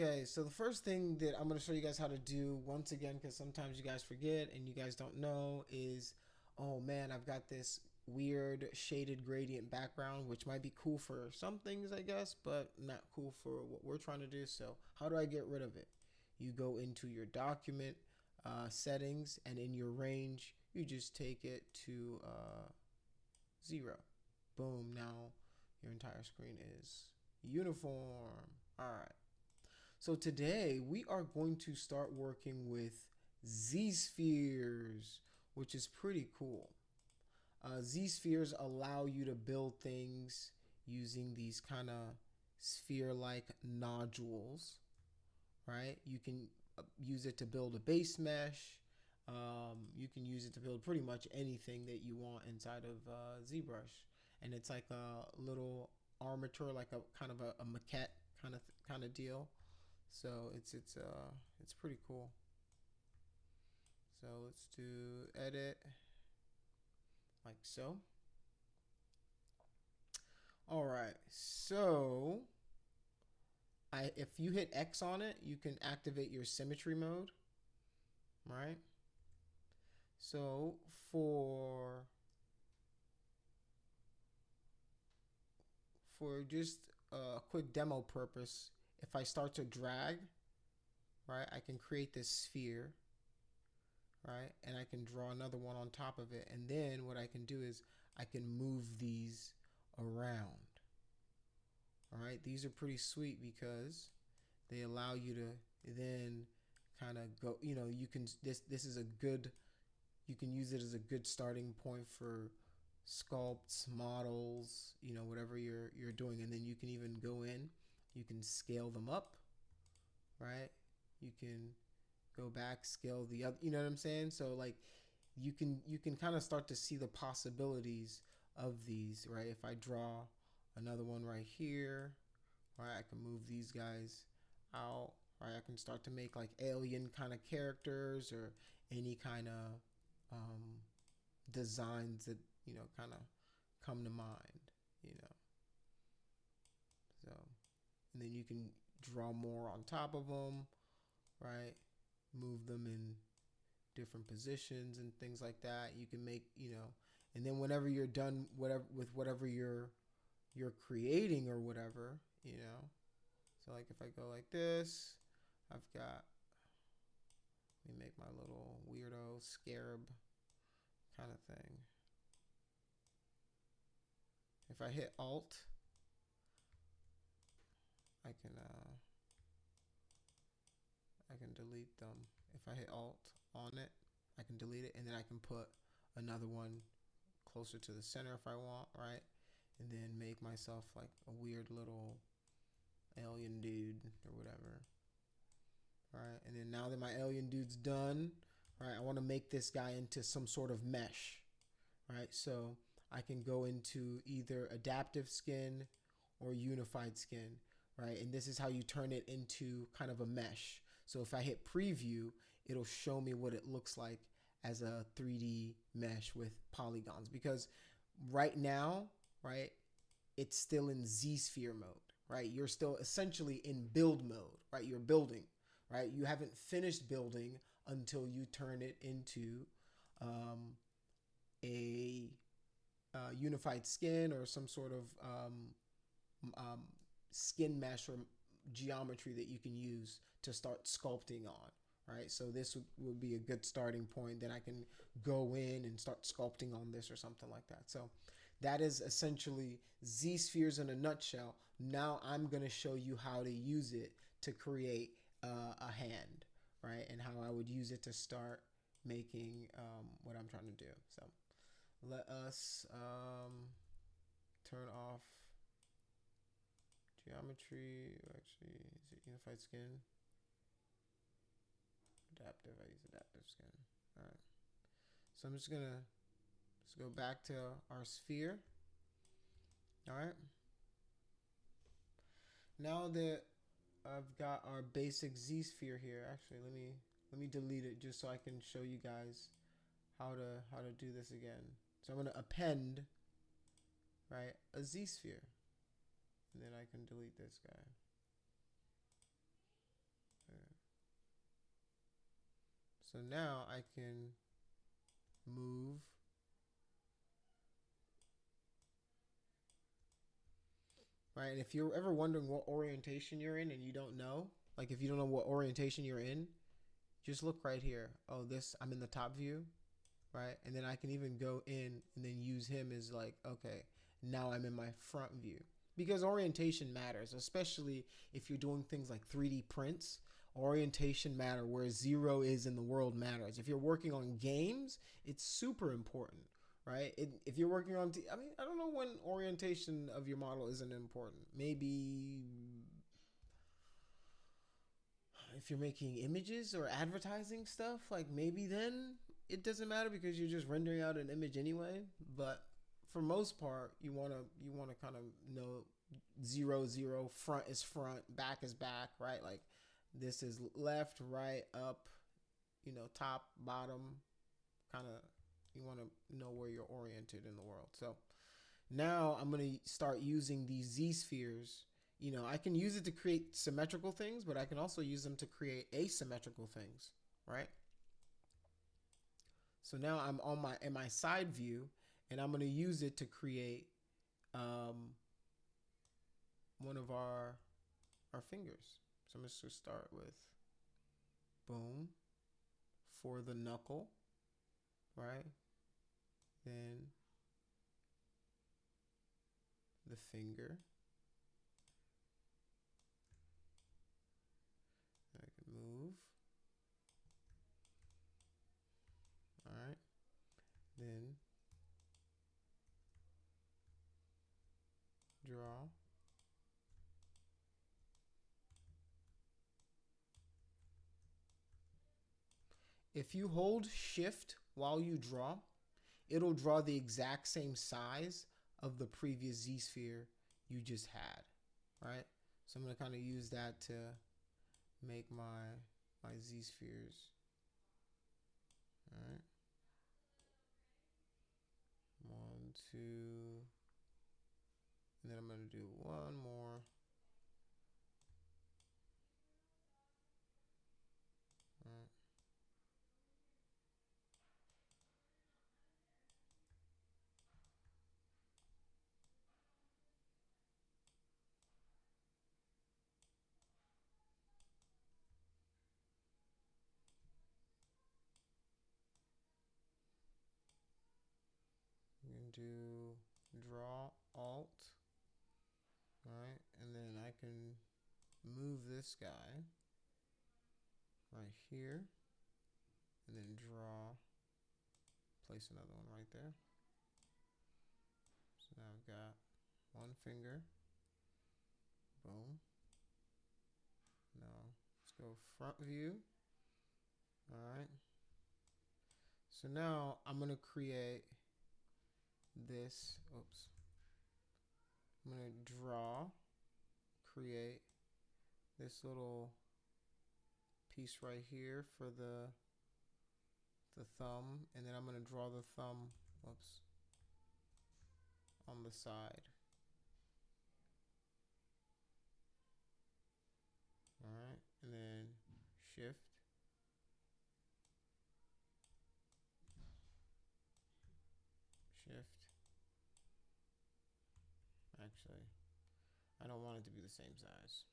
Okay, so the first thing that I'm going to show you guys how to do once again, because sometimes you guys forget and you guys don't know, is, oh man, I've got this weird shaded gradient background, which might be cool for some things, I guess, but not cool for what we're trying to do. So how do I get rid of it? You go into your document settings, and in your range, you just take it to 0. Boom, now your entire screen is uniform. All right. So today we are going to start working with Z-spheres, which is pretty cool. Z-spheres allow you to build things using these kind of sphere-like nodules, right? You can use it to build a base mesh. You can use it to build pretty much anything that you want inside of ZBrush. And it's like a little armature, like a kind of a maquette kind of deal. So it's pretty cool. So let's do edit like so. All right, so if you hit X on it, you can activate your symmetry mode, right? So for just a quick demo purpose, if I start to drag, right, I can create this sphere, right, and I can draw another one on top of it, and then what I can do is I can move these around. All right, these are pretty sweet because they allow you to then kind of go, you know, you can this is a good, you can use it as a good starting point for sculpts, models, you know, whatever you're doing. And then you can even go in, you can scale them up, right? You can go back, scale the other, you know what I'm saying? So like you can kind of start to see the possibilities of these, right? If I draw another one right here, right, I can move these guys out, right? I can start to make like alien kind of characters or any kind of designs that, you know, kind of come to mind, you know. So, and then you can draw more on top of them, right? Move them in different positions and things like that. You can make, you know, and then whenever you're done whatever you're creating or whatever, you know. So like if I go like this, I've got, let me make my little weirdo scarab kind of thing. If I hit Alt, I can delete them. If I hit Alt on it, I can delete it, and then I can put another one closer to the center if I want, right? And then make myself like a weird little alien dude or whatever. All right, and then now that my alien dude's done, right, I want to make this guy into some sort of mesh, right? So I can go into either adaptive skin or unified skin, right? And this is how you turn it into kind of a mesh. So if I hit preview, it'll show me what it looks like as a 3D mesh with polygons, because right now, right, it's still in Z-sphere mode, right? You're still essentially in build mode, right? You're building, right? You haven't finished building until you turn it into a unified skin or some sort of skin mesh or geometry that you can use to start sculpting on, right? So this would be a good starting point. Then I can go in and start sculpting on this or something like that. So that is essentially Z-spheres in a nutshell. Now I'm going to show you how to use it to create a hand, right? And how I would use it to start making what I'm trying to do. So let us turn off geometry. Actually, is it unified skin? Adaptive. I use adaptive skin. All right. So I'm just gonna go back to our sphere. All right. Now that I've got our basic Z sphere here, actually, let me delete it just so I can show you guys how to do this again. So I'm gonna append, right, a Z sphere, and then I can delete this guy. So now I can move. Right, and if you're ever wondering what orientation you're in and you don't know, like if you don't know what orientation you're in, just look right here. Oh, this, I'm in the top view, right? And then I can even go in and then use him as like, okay, now I'm in my front view. Because orientation matters, especially if you're doing things like 3D prints. Orientation matter, where 0 is in the world matters. If you're working on games, it's super important, right? If you're working on, I mean, I don't know when orientation of your model isn't important. Maybe if you're making images or advertising stuff, like maybe then it doesn't matter because you're just rendering out an image anyway. But for most part, you wanna kind of know 0, 0, front is front, back is back, right? Like this is left, right, up, top, bottom, kind of, you want to know where you're oriented in the world. So now I'm going to start using these Z spheres. I can use it to create symmetrical things, but I can also use them to create asymmetrical things, right? So now I'm in my side view, and I'm going to use it to create one of our fingers. So I'm just going to start with boom for the knuckle, right? Then the finger. I can move. All right. Then draw. If you hold shift while you draw, it'll draw the exact same size of the previous Z sphere you just had, right? So I'm going to kind of use that to make my Z spheres. All right. 1, 2, and then I'm going to do one more. All right. I'm going to do draw alt. All right, and then I can move this guy right here, and then draw, place another one right there. So now I've got one finger, boom. Now let's go front view. All right. So now I'm gonna create this, oops. I'm gonna create this little piece right here for the thumb, and then I'm gonna draw the thumb, oops, on the side. All right, and then shift, actually, I don't want it to be the same size.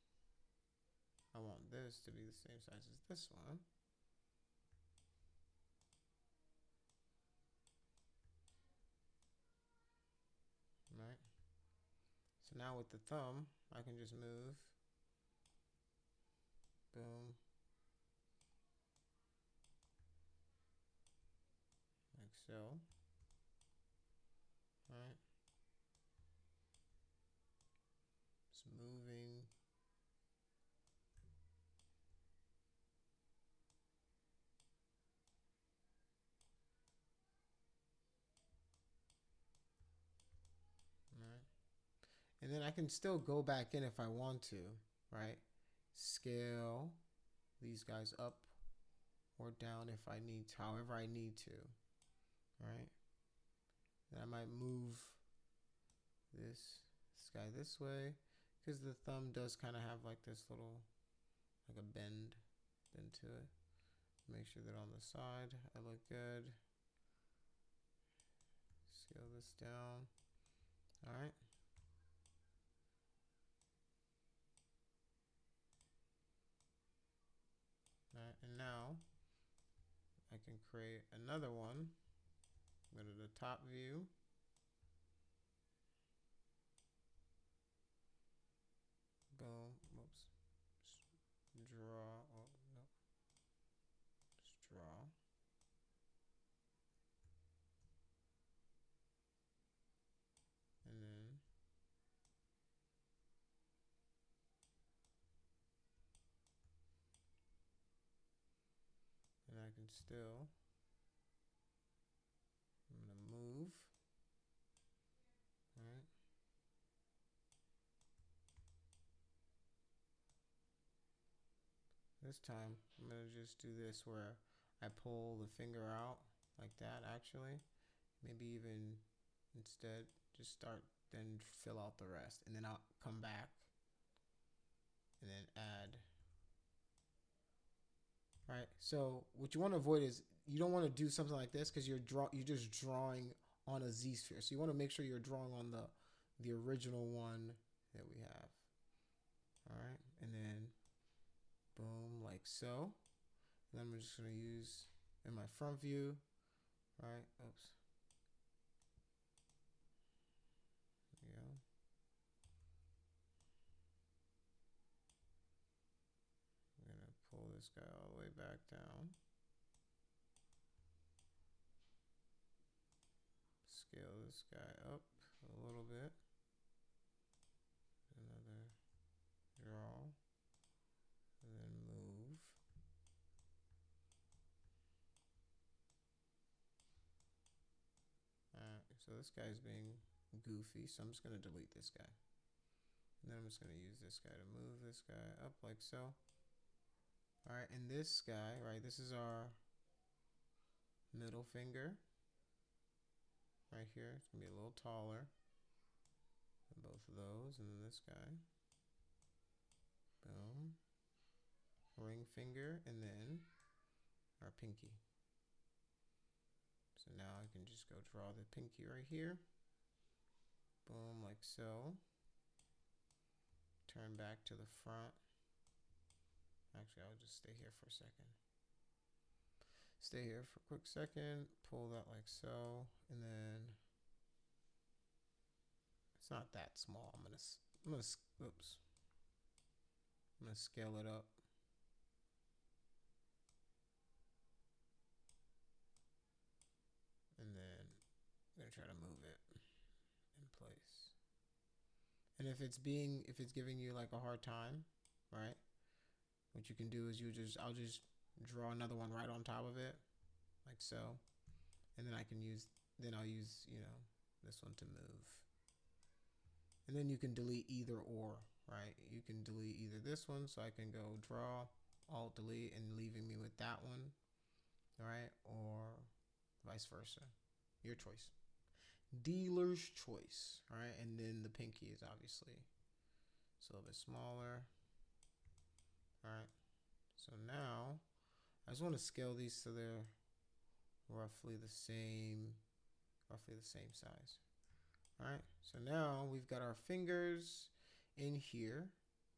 I want this to be the same size as this one. Right. So now with the thumb, I can just move. Boom. Like so. Right. Just moving. Right. And then I can still go back in if I want to, right? Scale these guys up or down if I need to, however I need to, right? Then I might move this guy this way, because the thumb does kind of have like this little, like a bend to it. Make sure that on the side I look good. Scale this down. All right. All right, and now I can create another one. Go to the top view. Boom. Whoops. Just draw. Oh no. Just draw. And then I can still. I'm gonna move. All right. This time I'm gonna just do this where I pull the finger out like that. Actually, maybe even instead just start, then fill out the rest, and then I'll come back and then add. Right. So what you want to avoid is you don't want to do something like this because you're just drawing on a Z sphere. So you want to make sure you're drawing on the original one that we have. All right, and then boom, like so. And then I'm just gonna use in my front view. All right. Oops. There we go. I'm gonna pull this guy all the way back down. Scale this guy up a little bit. Another draw. And then move. Alright, so this guy's being goofy, so I'm just going to delete this guy. And then I'm just going to use this guy to move this guy up like so. Alright, and this guy, right, this is our middle finger. Right here, it's going to be a little taller than both of those. And then this guy. Boom. Ring finger, and then our pinky. So now I can just go draw the pinky right here. Boom, like so. Turn back to the front. Actually, I'll just stay here for a second. Stay here for a quick second. Pull that like so, and then it's not that small. I'm gonna scale it up. And then I'm gonna try to move it in place. And if it's giving you like a hard time, right? What you can do is I'll just draw another one right on top of it, like so. And then I'll use, this one to move. And then you can delete either or, right? You can delete either this one, so I can go draw, alt delete, and leaving me with that one, right? Or vice versa. Your choice. Dealer's choice, right? And then the pinky is obviously a little bit smaller. All right. So now I just want to scale these so they're roughly the same size. All right. So now we've got our fingers in here.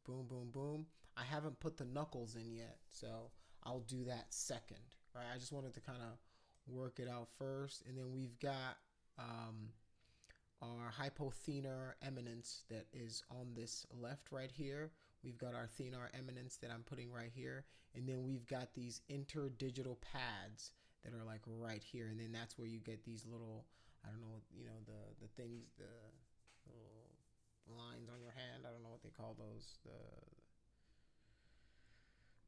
Boom, boom, boom. I haven't put the knuckles in yet, so I'll do that second, right? I just wanted to kind of work it out first, and then we've got our hypothenar eminence that is on this left right here. We've got our thenar eminence that I'm putting right here, and then we've got these interdigital pads that are like right here, and then that's where you get these little, I don't know, the things, the little lines on your hand. I don't know what they call those.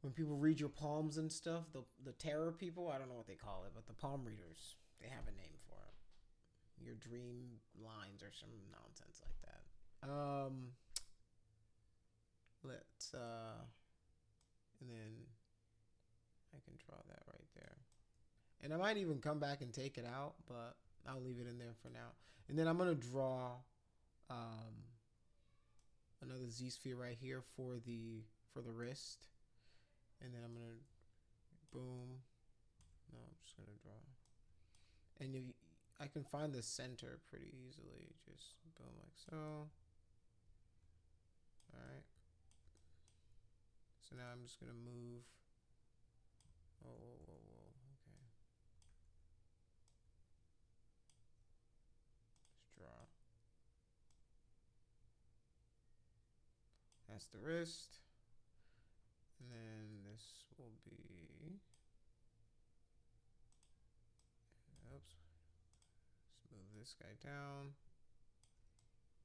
When people read your palms and stuff, the terror people, I don't know what they call it, but the palm readers, they have a name for it. Your dream lines or some nonsense like that. And then I can draw that right there. And I might even come back and take it out, but I'll leave it in there for now. And then I'm going to draw another Z sphere right here for the wrist. And then I'm going to boom, just gonna draw. And I can find the center pretty easily. Just boom, like so. Alright. So now I'm just gonna move. Oh, whoa, whoa, whoa. Okay. Let's draw. That's the wrist. And then this will be, oops, let's move this guy down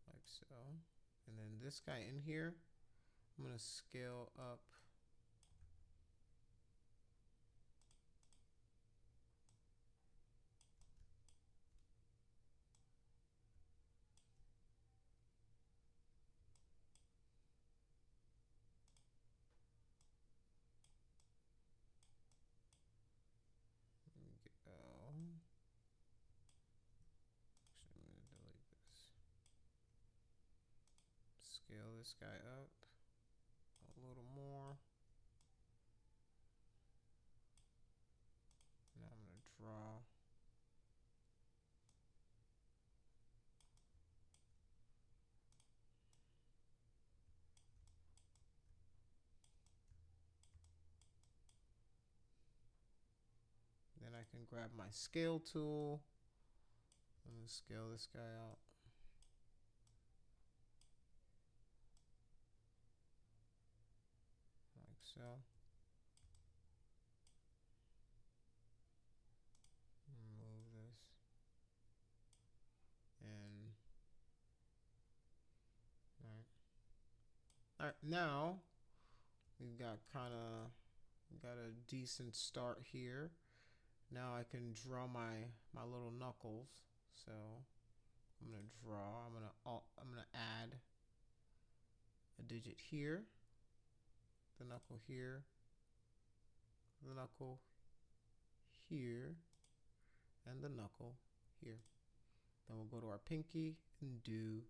like so. And then this guy in here, I'm going to scale up. Actually, I'm going to delete this. Scale this guy up a little more. Now I'm going to draw. Then I can grab my scale tool. I'm going to scale this guy out. Like so. Move this. And all right, now we've got a decent start here. Now I can draw my little knuckles. So I'm gonna draw. I'm gonna add a digit here, the knuckle here, the knuckle here, and the knuckle here. Then we'll go to our pinky and do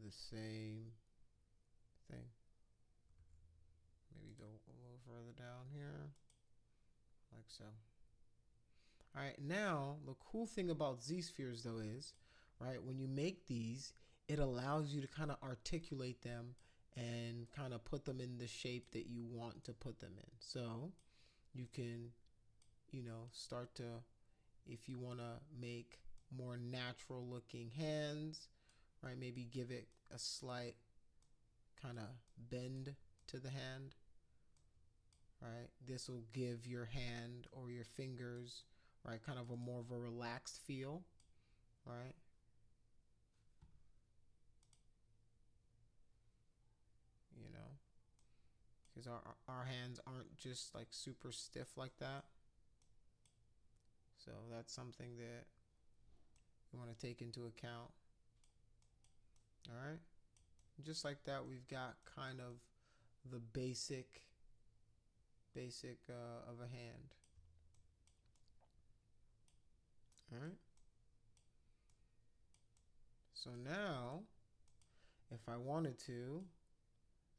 the same thing. Maybe go a little further down here, like so. All right, now the cool thing about Z-spheres though is, right, when you make these, it allows you to kind of articulate them and kind of put them in the shape that you want to put them in. So you can, start to, if you want to make more natural looking hands, right, maybe give it a slight kind of bend to the hand, right? This will give your hand or your fingers, right, kind of a more of a relaxed feel, right? Because our hands aren't just like super stiff like that. So that's something that you want to take into account. All right. Just like that, we've got kind of the basic of a hand. All right. So now, if I wanted to,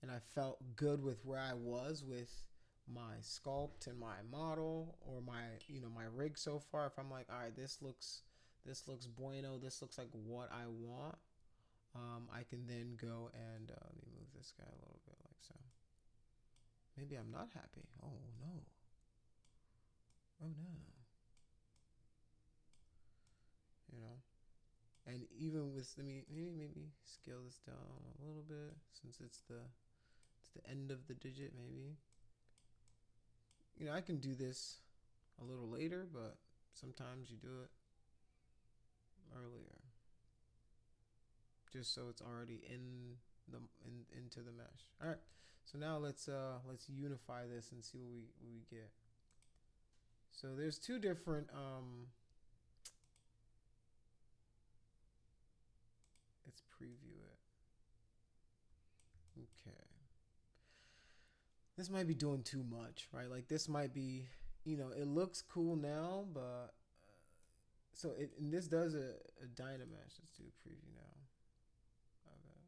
and I felt good with where I was with my sculpt and my model or my my rig so far, if I'm like, all right, this looks bueno, this looks like what I want, I can then go and let me move this guy a little bit like so. Maybe I'm not happy. Oh no. Oh no. And even with, maybe scale this down a little bit since it's the end of the digit. Maybe I can do this a little later, but sometimes you do it earlier just so it's already into the mesh. All right, so now let's unify this and see what we get. So there's two different let's preview it. Okay. This might be doing too much, right? Like this might be, it looks cool now, but and this does a Dynamesh. Let's do a preview now. Okay.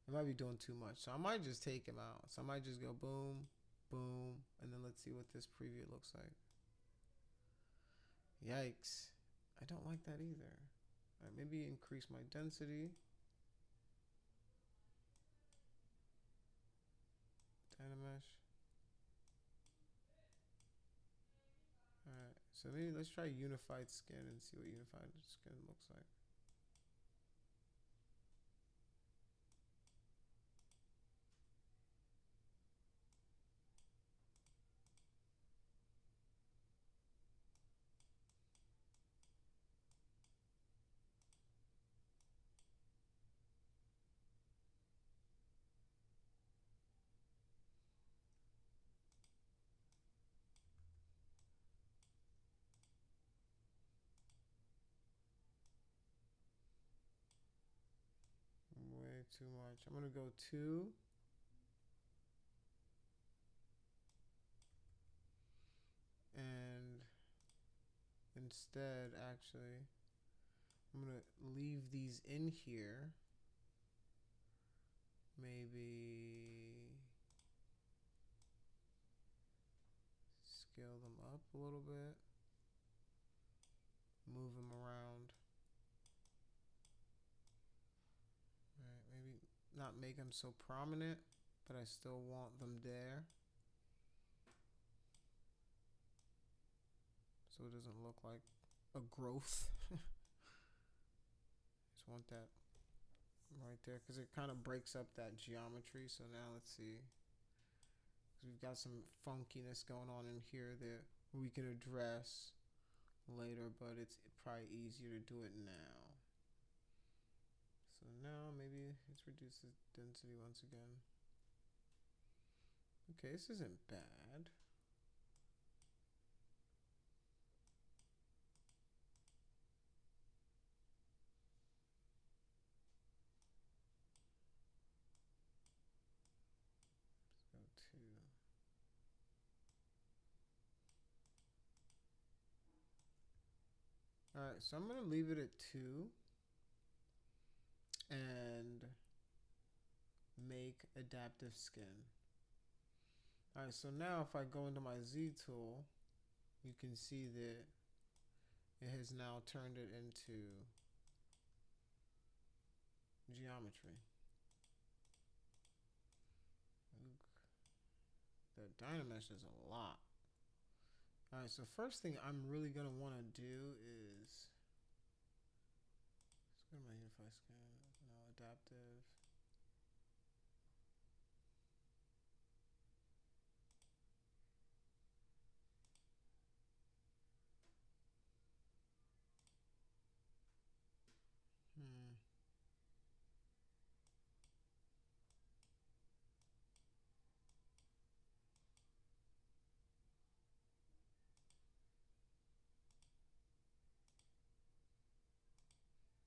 It might be doing too much, so I might just take him out. So I might just go boom, boom, and then let's see what this preview looks like. Yikes. I don't like that either. All right, maybe increase my density. Dynamesh. Alright, so maybe let's try unified skin and see what unified skin looks like. Way too much. I'm gonna go 2. And instead, actually, I'm gonna leave these in here. Maybe scale them up a little bit. Move them around. Right, maybe not make them so prominent, but I still want them there. So it doesn't look like a growth. Just want that right there because it kind of breaks up that geometry. So now let's see. We've got some funkiness going on in here that we can address later, but it's probably easier to do it now. So now maybe let's reduce the density once again. Okay, this isn't bad. Let's go 2. All right, so I'm gonna leave it at 2 and make adaptive skin. All right, so now if I go into my Z tool, you can see that it has now turned it into geometry. The Dynamesh is a lot. All right, so first thing I'm really gonna want to do is let's go to my unify skin. No, adaptive.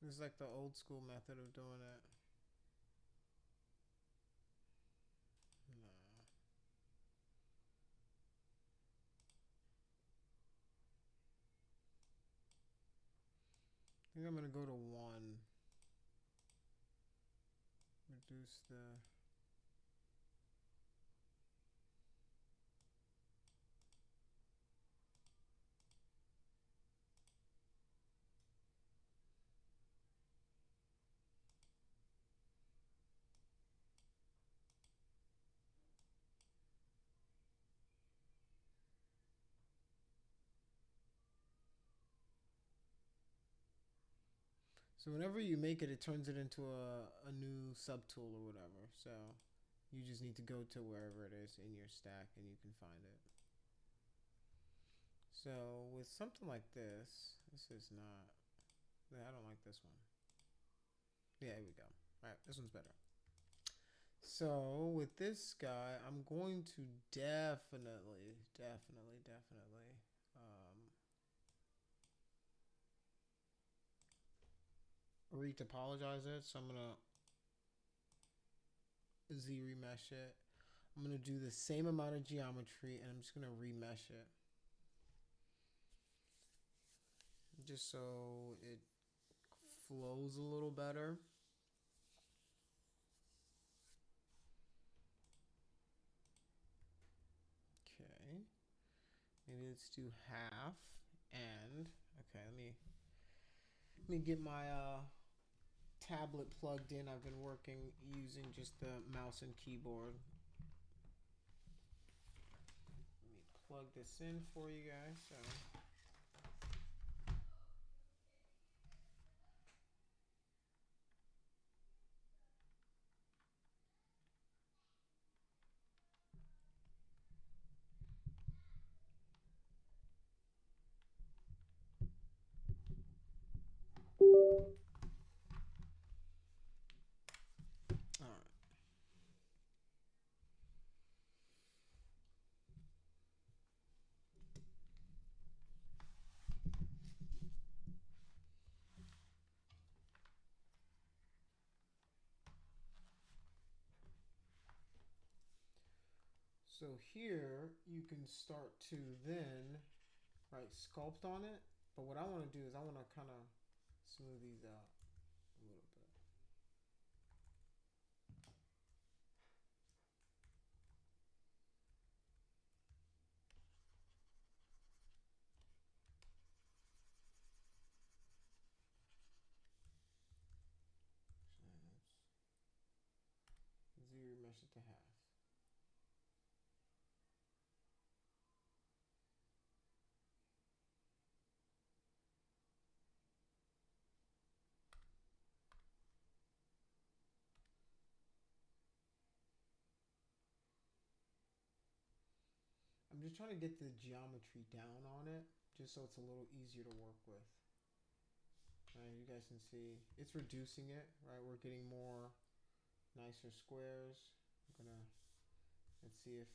This is like the old school method of doing it. No. I think I'm gonna go to 1. Reduce the So whenever you make it, it turns it into a new subtool or whatever. So you just need to go to wherever it is in your stack and you can find it. So with something like this is not, I don't like this one. Yeah, here we go. All right, this one's better. So with this guy, I'm going to definitely retopologize it. So I'm gonna Z remesh it. I'm gonna do the same amount of geometry and I'm just gonna remesh it. Just so it flows a little better. Okay. Maybe let's do half And okay, let me get my tablet plugged in. I've been working using just the mouse and keyboard. Let me plug this in for you guys. So all right. So here you can start to then, right, sculpt on it. But what I want to do is I want to kind of smooth these out a little bit. ZBrush it to half. I'm just trying to get the geometry down on it, just so it's a little easier to work with. Right, you guys can see it's reducing it, right? We're getting more nicer squares. I'm gonna, let's see if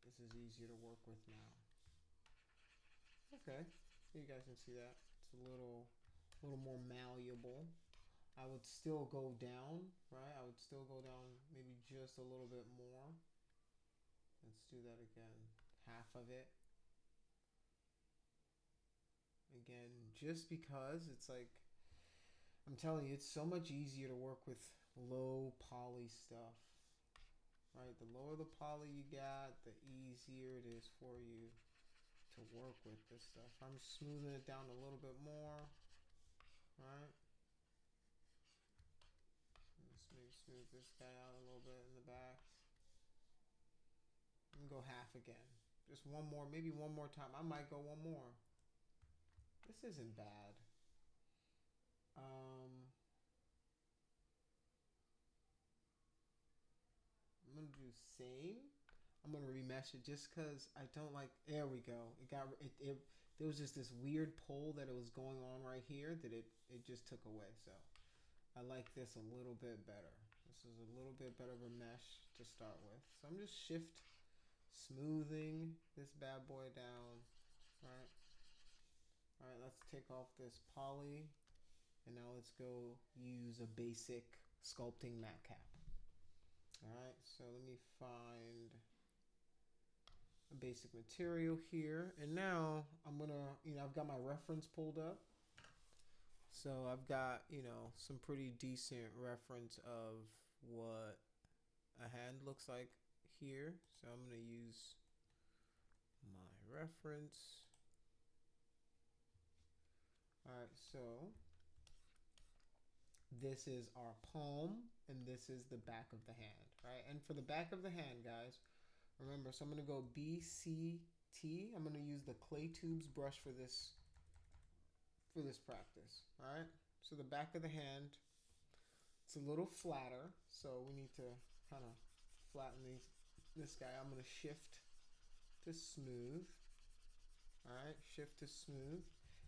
this is easier to work with now. Okay, you guys can see that. It's a little more malleable. I would still go down, right? I would still go down maybe just a little bit more. Let's do that again. Half of it. Again, just because it's like, I'm telling you, it's so much easier to work with low poly stuff, right? The lower the poly you got, the easier it is for you to work with this stuff. I'm smoothing it down a little bit more, right? Let's maybe smooth this guy out a little bit in the back. I'm gonna go half again. Just one more, maybe one more time. I might go one more. This isn't bad. I'm gonna do same. I'm gonna remesh it just cause I don't like. There we go. It got it. There was just this weird pull that it was going on right here that it just took away. So I like this a little bit better. This is a little bit better of a mesh to start with. So I'm just shift smoothing this bad boy down. Right. All right. Let's take off this poly, and now let's go use a basic sculpting matte cap. Alright, so let me find a basic material here. And now I'm gonna, I've got my reference pulled up. So I've got, some pretty decent reference of what a hand looks like here. So I'm gonna use my reference. Alright, so this is our palm and this is the back of the hand, right? And for the back of the hand, guys, remember, so I'm going to go BCT. I'm going to use the clay tubes brush for this practice, all right? So the back of the hand, it's a little flatter, so we need to kind of flatten this guy. I'm going to shift to smooth, all right? Shift to smooth.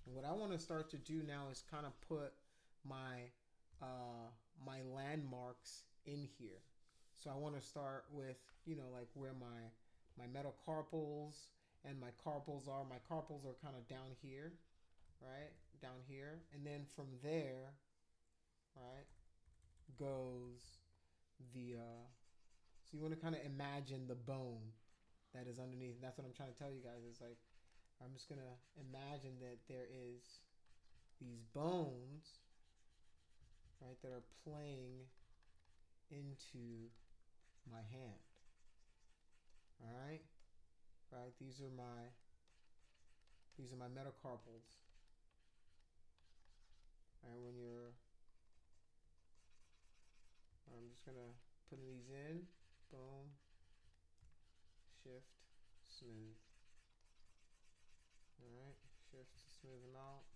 And what I want to start to do now is kind of put my my landmarks in here. So I want to start with, like where my metacarpals and my carpals are. My carpals are kind of down here, right? Down here. And then from there, right, goes the, so you want to kind of imagine the bone that is underneath. That's what I'm trying to tell you guys. It's like, I'm just going to imagine that there is these bones, right, that are playing into my hand. All right, right. These are my These are my metacarpals. And when you're, I'm just gonna put these in, boom, shift, smooth. All right, shift to smooth them out.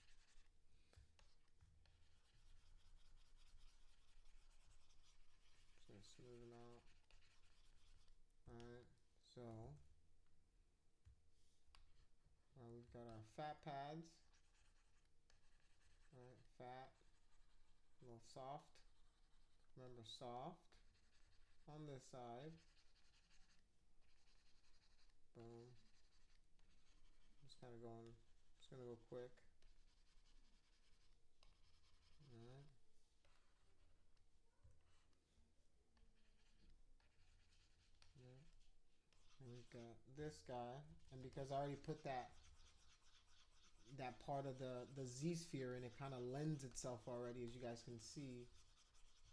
Just gonna smooth them out. All right, so we've got our fat pads. All right, fat, a little soft. Remember, soft on this side. Boom. Just kind of going. Just gonna go quick. All right. Yeah. And we've got this guy, and because I already put that part of the Z sphere in, it kind of lends itself already, as you guys can see,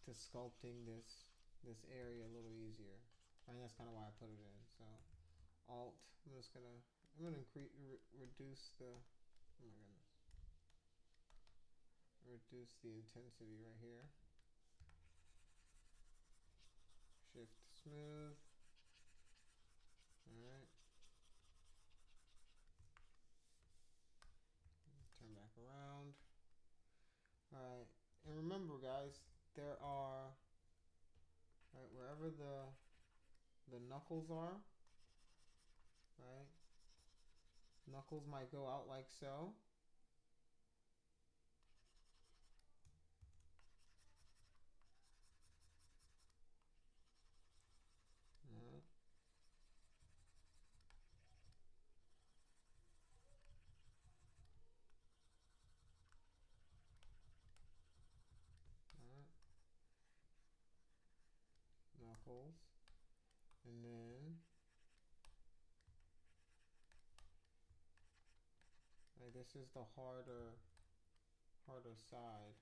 to sculpting this area a little easier. And that's kind of why I put it in. So Alt, I'm gonna reduce the, oh my goodness, reduce the intensity right here. Shift smooth. All right. Turn back around. All right, and remember, guys, there are, right, wherever the knuckles are, right, knuckles might go out like so. Right. Right. Knuckles, and then right, this is the harder side.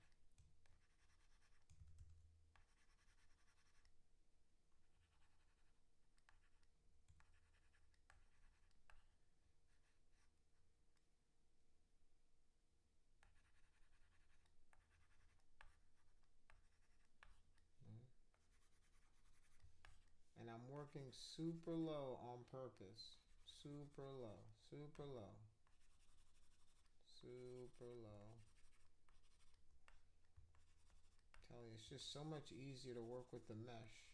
And I'm working super low on purpose. Super low, super low, super low. I'm telling you, it's just so much easier to work with the mesh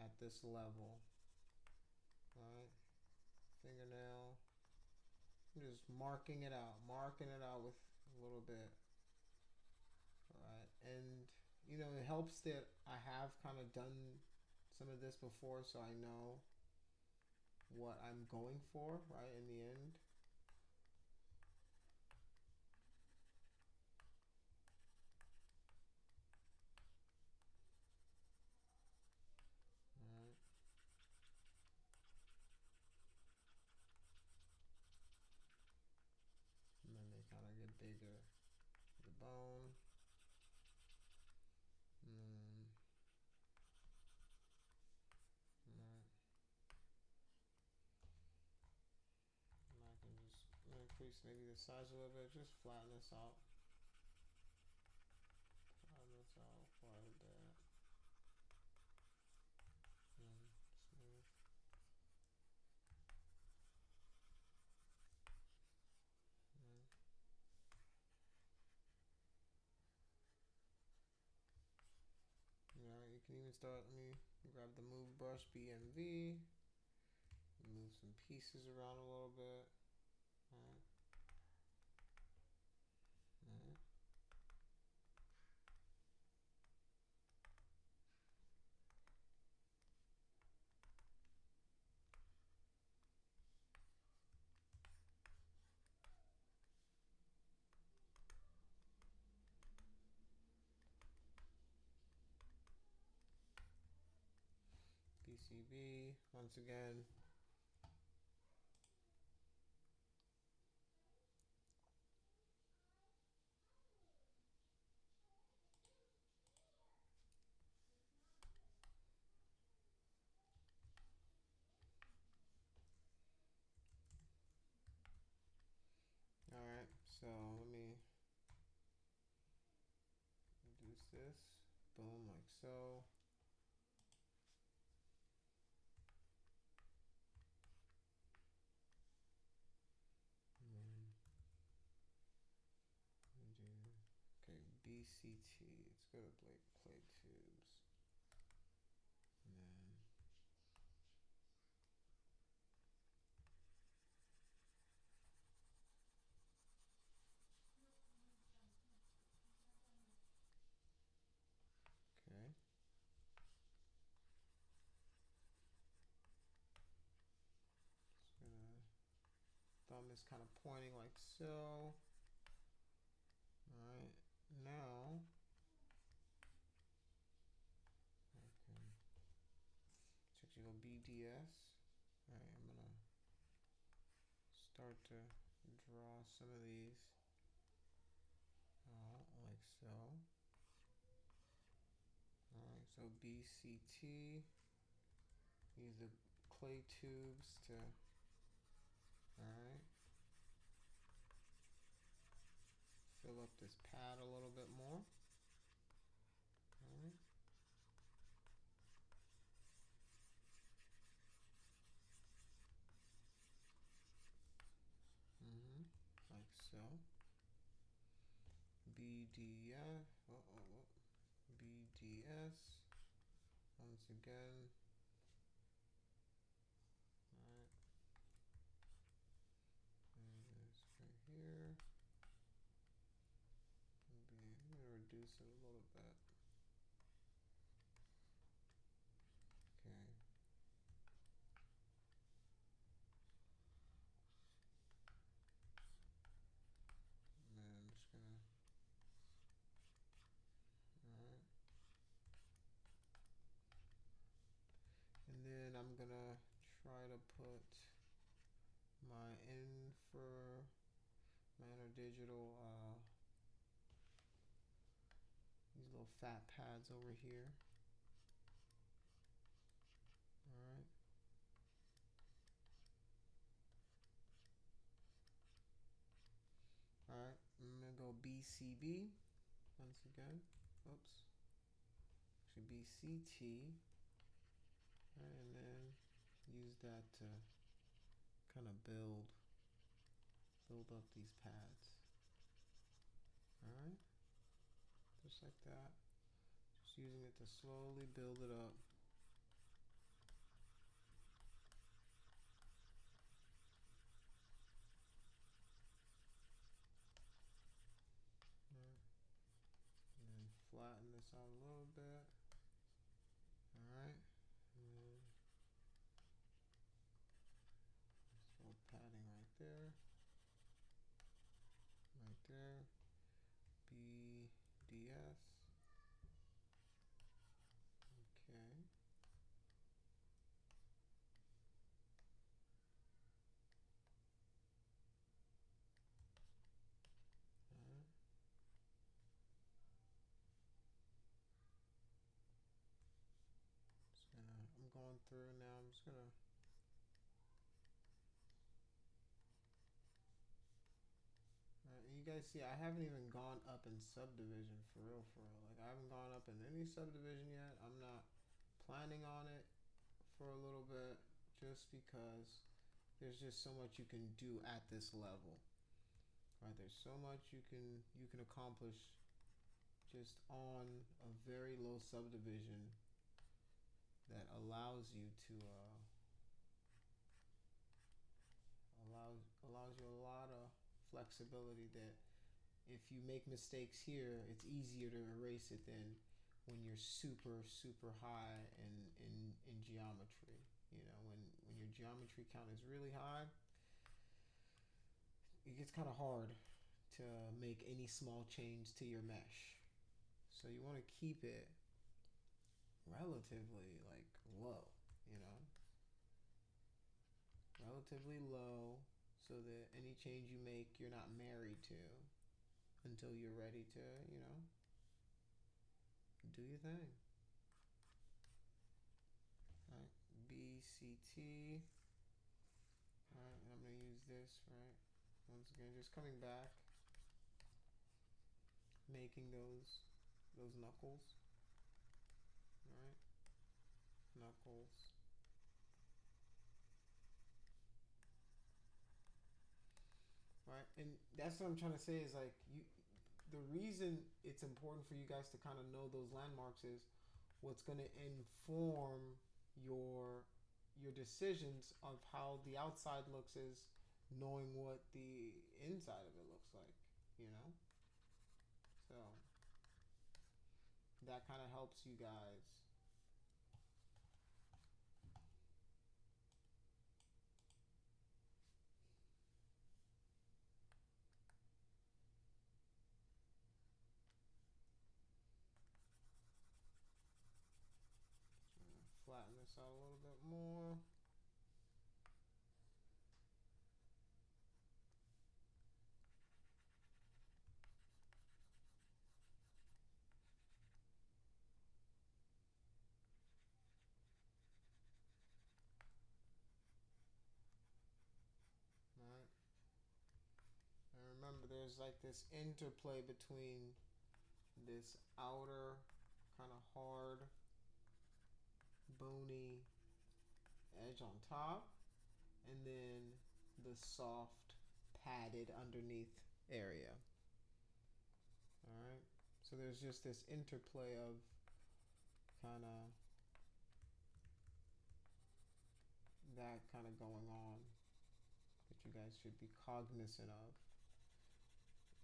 at this level. Right? Fingernail. I'm just marking it out with a little bit. Alright, and you know, it helps that I have kind of done some of this before, so I know what I'm going for, right, in the end. Alright. And then they kind of get bigger. The bone. And I can just increase maybe the size a little bit, just flatten this out. Flatten this out quite a bit. And smooth. Yeah, you can even start, let me grab the move brush, BMV, move some pieces around a little bit. Alright. Alright. PCB, once again. this, boom, like so. And then do, okay, BCT, let's go to clay tubes. And then okay. Just gonna, thumb is kind of pointing like so. Alright, now I can actually go BDS. Alright, I'm gonna start to draw some of these out like so. Alright, so BCT, use the clay tubes to, alright, fill up this pad a little bit more. Alright. Like so. BDF, BDS, once again. Alright. And this right here. I'm gonna reduce it a little bit. Okay. And then I'm just gonna, alright. And then I'm gonna try to put my interdigital these little fat pads over here. Alright. Alright, I'm gonna go BCB once again. Oops. Actually BCT. Alright, and then use that to kind of build up these pads. Alright. Just like that. Just using it to slowly build it up. And then flatten this out a little bit. Alright. And then just a little padding right there. Right there. BDS. Okay. Alright. I'm going through now. I'm just gonna you guys see, I haven't even gone up in subdivision for real. Like, I haven't gone up in any subdivision yet. I'm not planning on it for a little bit, just because there's just so much you can do at this level. Right? There's so much you can accomplish just on a very low subdivision that allows you to allows you a lot of flexibility, that if you make mistakes here, it's easier to erase it than when you're super high in geometry. You know, when your geometry count is really high, it gets kind of hard to make any small change to your mesh. So you want to keep it relatively like low, you know, relatively low, so that any change you make, you're not married to until you're ready to, you know, do your thing. Alright, BCT. Alright, and I'm going to use this, right? Once again, just coming back, making those those knuckles. All right, knuckles. Right, and that's what I'm trying to say is like you. The reason it's important for you guys to kind of know those landmarks is what's going to inform your your decisions of how the outside looks is knowing what the inside of it looks like, you know? So that kind of helps you guys. Flatten this out a little bit more. Alright. And remember there's like this interplay between this outer kind of hard bony edge on top and then the soft padded underneath area. Alright, so there's just this interplay of kind of that kind of going on that you guys should be cognizant of,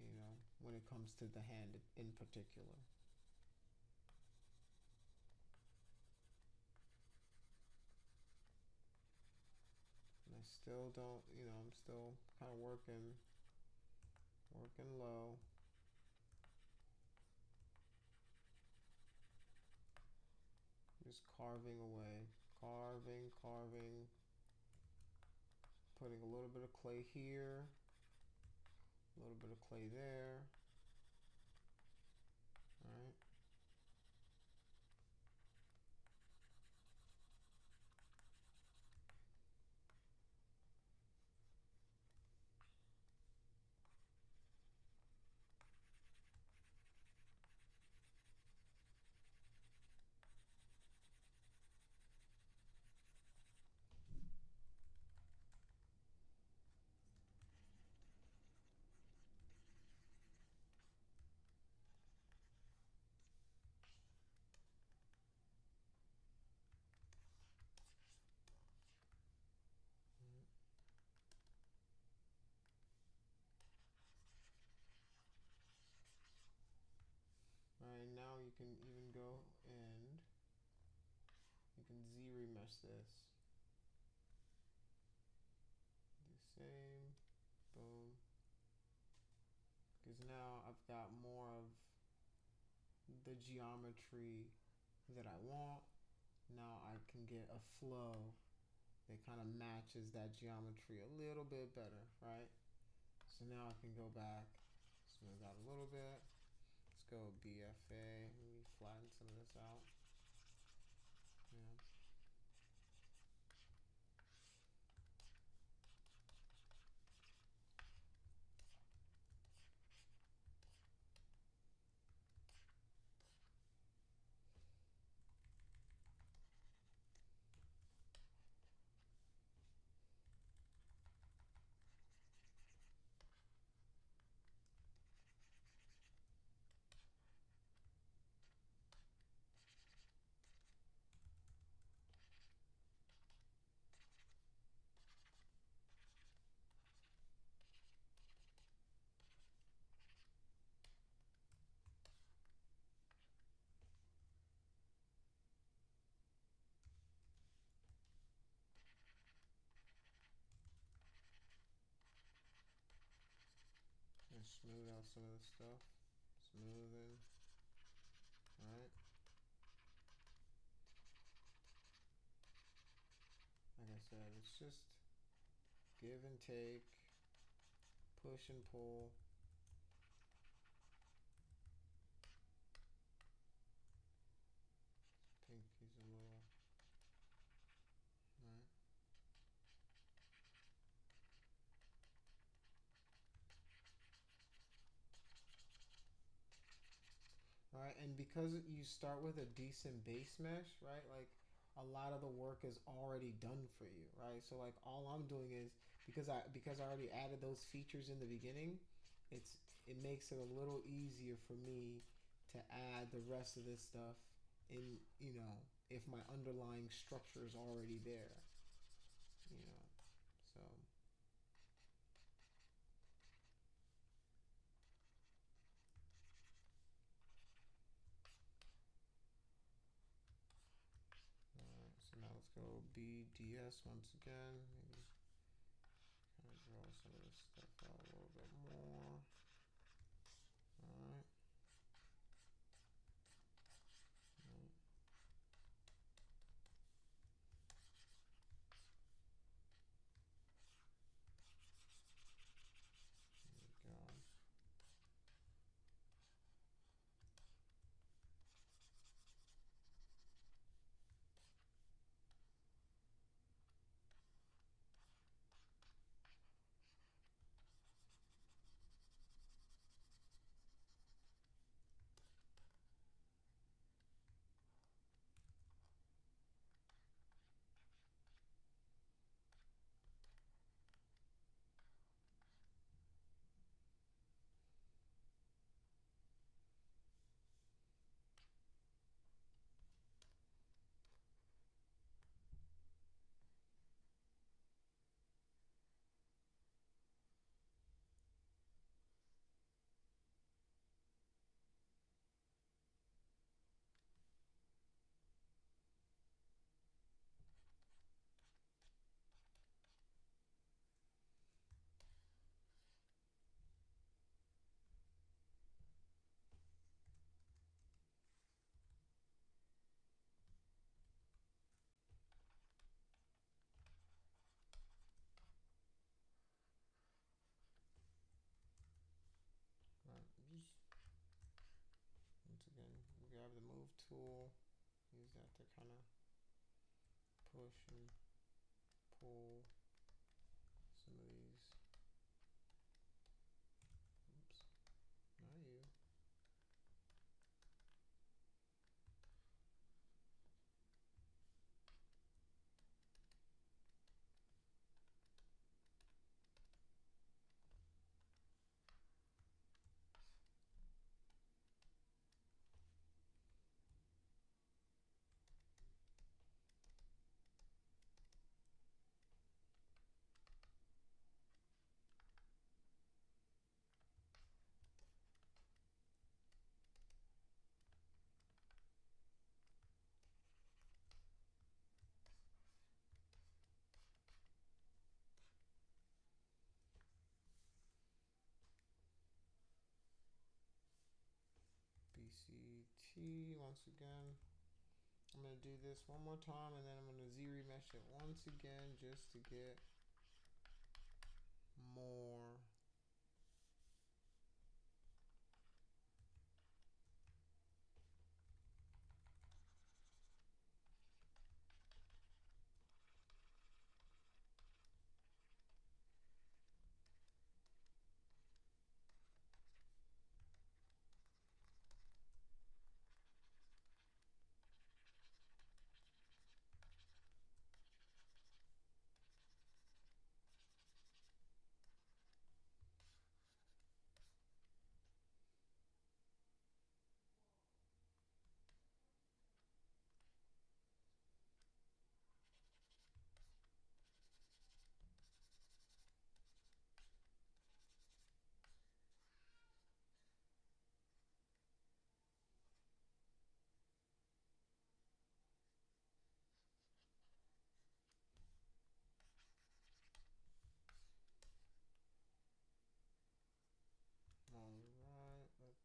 you know, when it comes to the hand in particular. And I still don't, you know, I'm still kind of working low. Just carving away, carving, putting a little bit of clay here, a little bit of clay there. All right. Alright, now you can even go and you can ZBrush this. The same, boom. Because now I've got more of the geometry that I want. Now I can get a flow that kind of matches that geometry a little bit better, right? So now I can go back, smooth out a little bit. Let's go BFA. Let me flatten some of this out. Yeah. And smooth out some of the stuff. Smoothing. Alright. Like I said, it's just give and take, push and pull. Pinky's a little. Alright. Alright, and because you start with a decent base mesh, right? Like a lot of the work is already done for you, right? So like all I'm doing is because I already added those features in the beginning, it makes it a little easier for me to add the rest of this stuff in, if my underlying structure is already there, you know. So so now let's go BDS once again. Maybe kind of draw some of this stuff out a little bit more. All right. There we go. Right. Once again, grab the move tool, use that to kind of push and pull some of these. Oops, not you. BCT once again. I'm going to do this one more time and then I'm going to Z remesh it once again just to get more. All right, let's.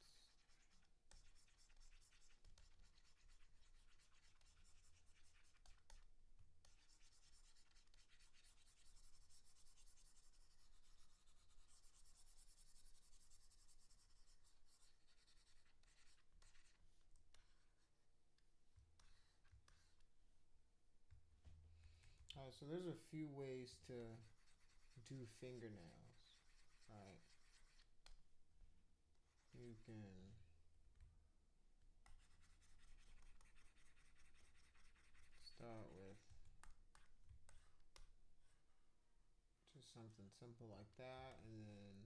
All right, so there's a few ways to do fingernails, right? You can something simple like that, and then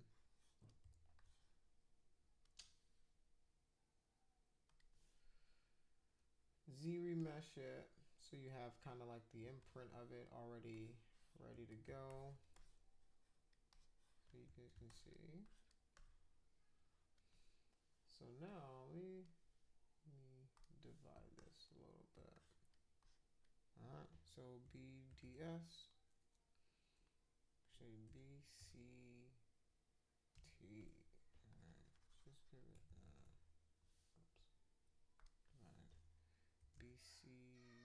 Z-remesh it so you have kind of like the imprint of it already ready to go. So you guys can see. So now let me divide this a little bit. Alright, so BDS, actually BCT. Alright, just give it Alright, BCT.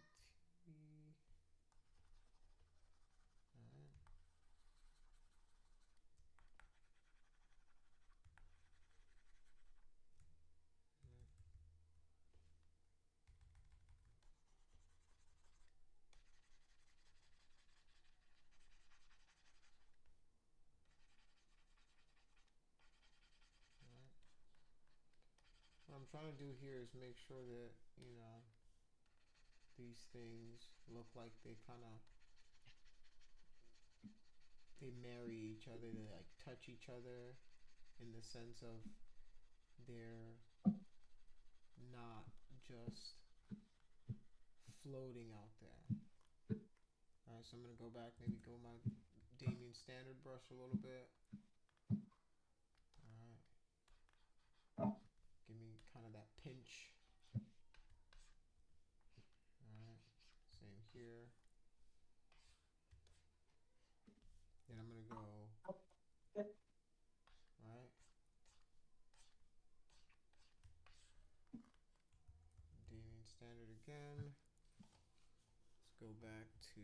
Alright. What I'm trying to do here is make sure that, you know, these things look like they kind of, they marry each other, they like touch each other in the sense of they're not just floating out there. Alright, so I'm going to go back, maybe go my Damien standard brush a little bit. Alright. Give me kind of that pinch. Alright. Same here. Then I'm going to go. Alright. Damien standard again. Let's go back to.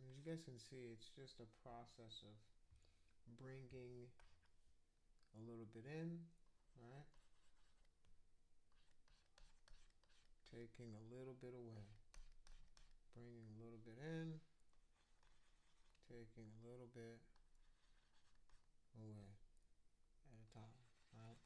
As you guys can see, it's just a process of bringing a little bit in, right? Taking a little bit away. Bringing a little bit in, taking a little bit away at a time, right?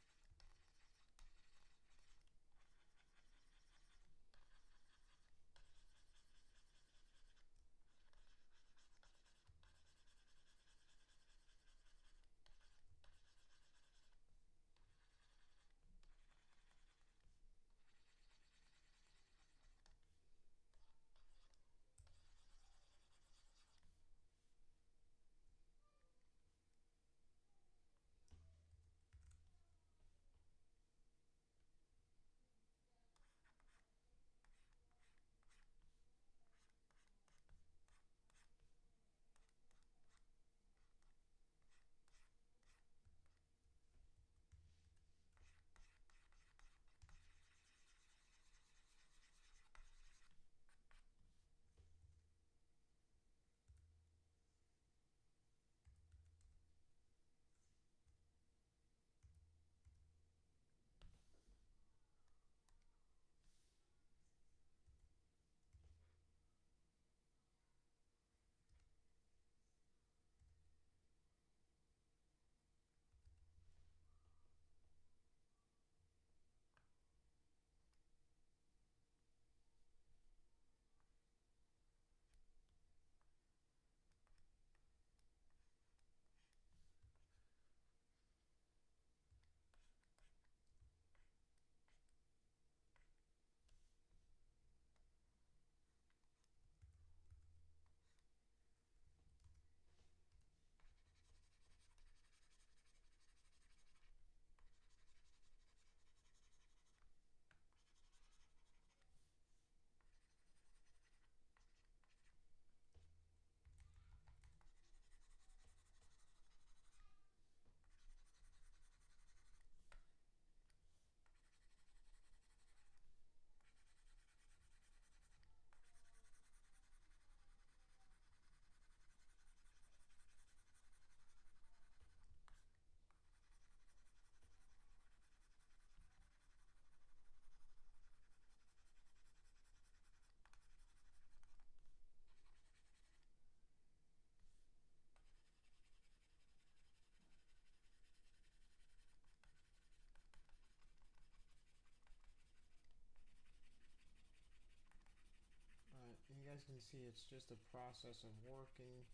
guys can see, it's just a process of working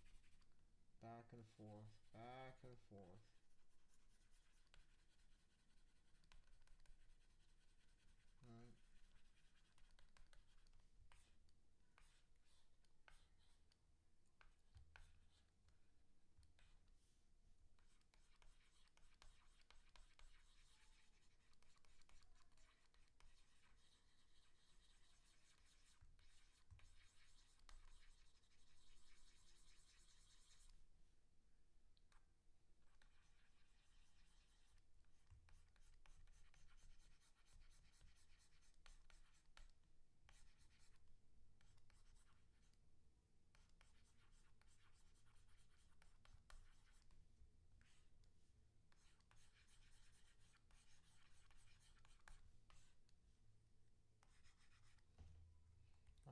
back and forth, back and forth. Right.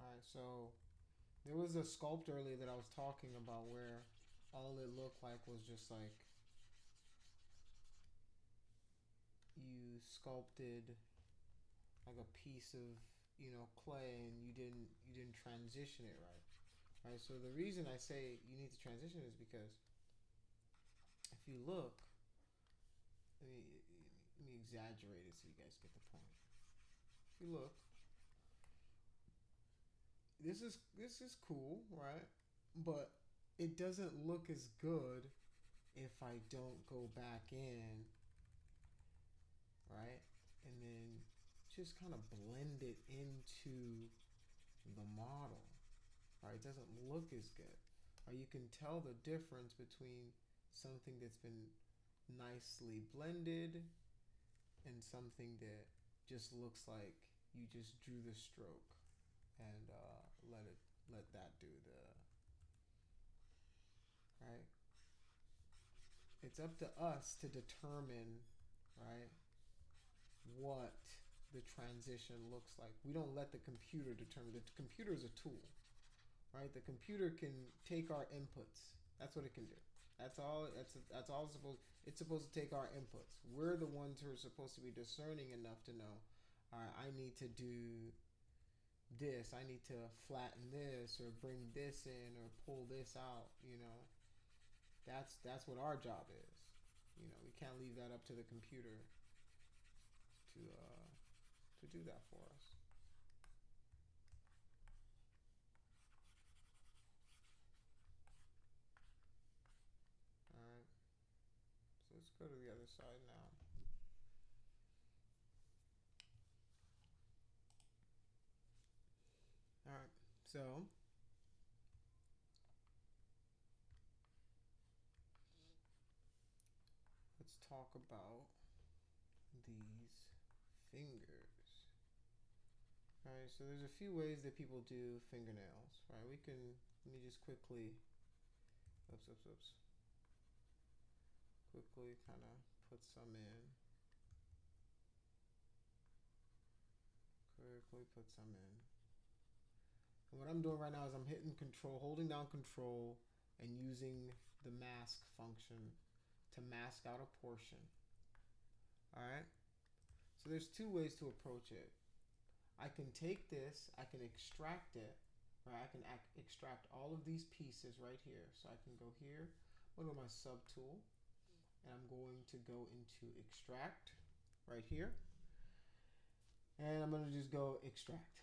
Alright, so there was a sculpt earlier that I was talking about where all it looked like was just like you sculpted like a piece of, you know, clay, and you didn't transition it right. Right? So the reason I say you need to transition is because if you look, let me exaggerate it so you guys get the point. If you look, this is cool, right? But it doesn't look as good if I don't go back in, right? And then just kind of blend it into the model, right? It doesn't look as good. Right? You can tell the difference between something that's been nicely blended and something that just looks like you just drew the stroke and let that do the, right? It's up to us to determine, right, what the transition looks like. We don't let the computer determine. The computer is a tool, right? The computer can take our inputs. That's what it can do. That's all. That's all it's supposed to take our inputs. We're the ones who are supposed to be discerning enough to know, all right, I need to do this. I need to flatten this or bring this in or pull this out. You know, that's what our job is. You know, we can't leave that up to the computer to do that for us. All right. So let's go to the other side now. All right. So let's talk about these fingers. All right, so there's a few ways that people do fingernails, right? We can, let me just quickly, quickly kind of put some in. Quickly put some in. And what I'm doing right now is I'm hitting control, holding down control and using the mask function to mask out a portion. All right. So there's two ways to approach it. I can take this, I can extract it, right? I can extract all of these pieces right here. So I can go here, go to my sub tool, and I'm going to go into extract right here. And I'm going to just go extract.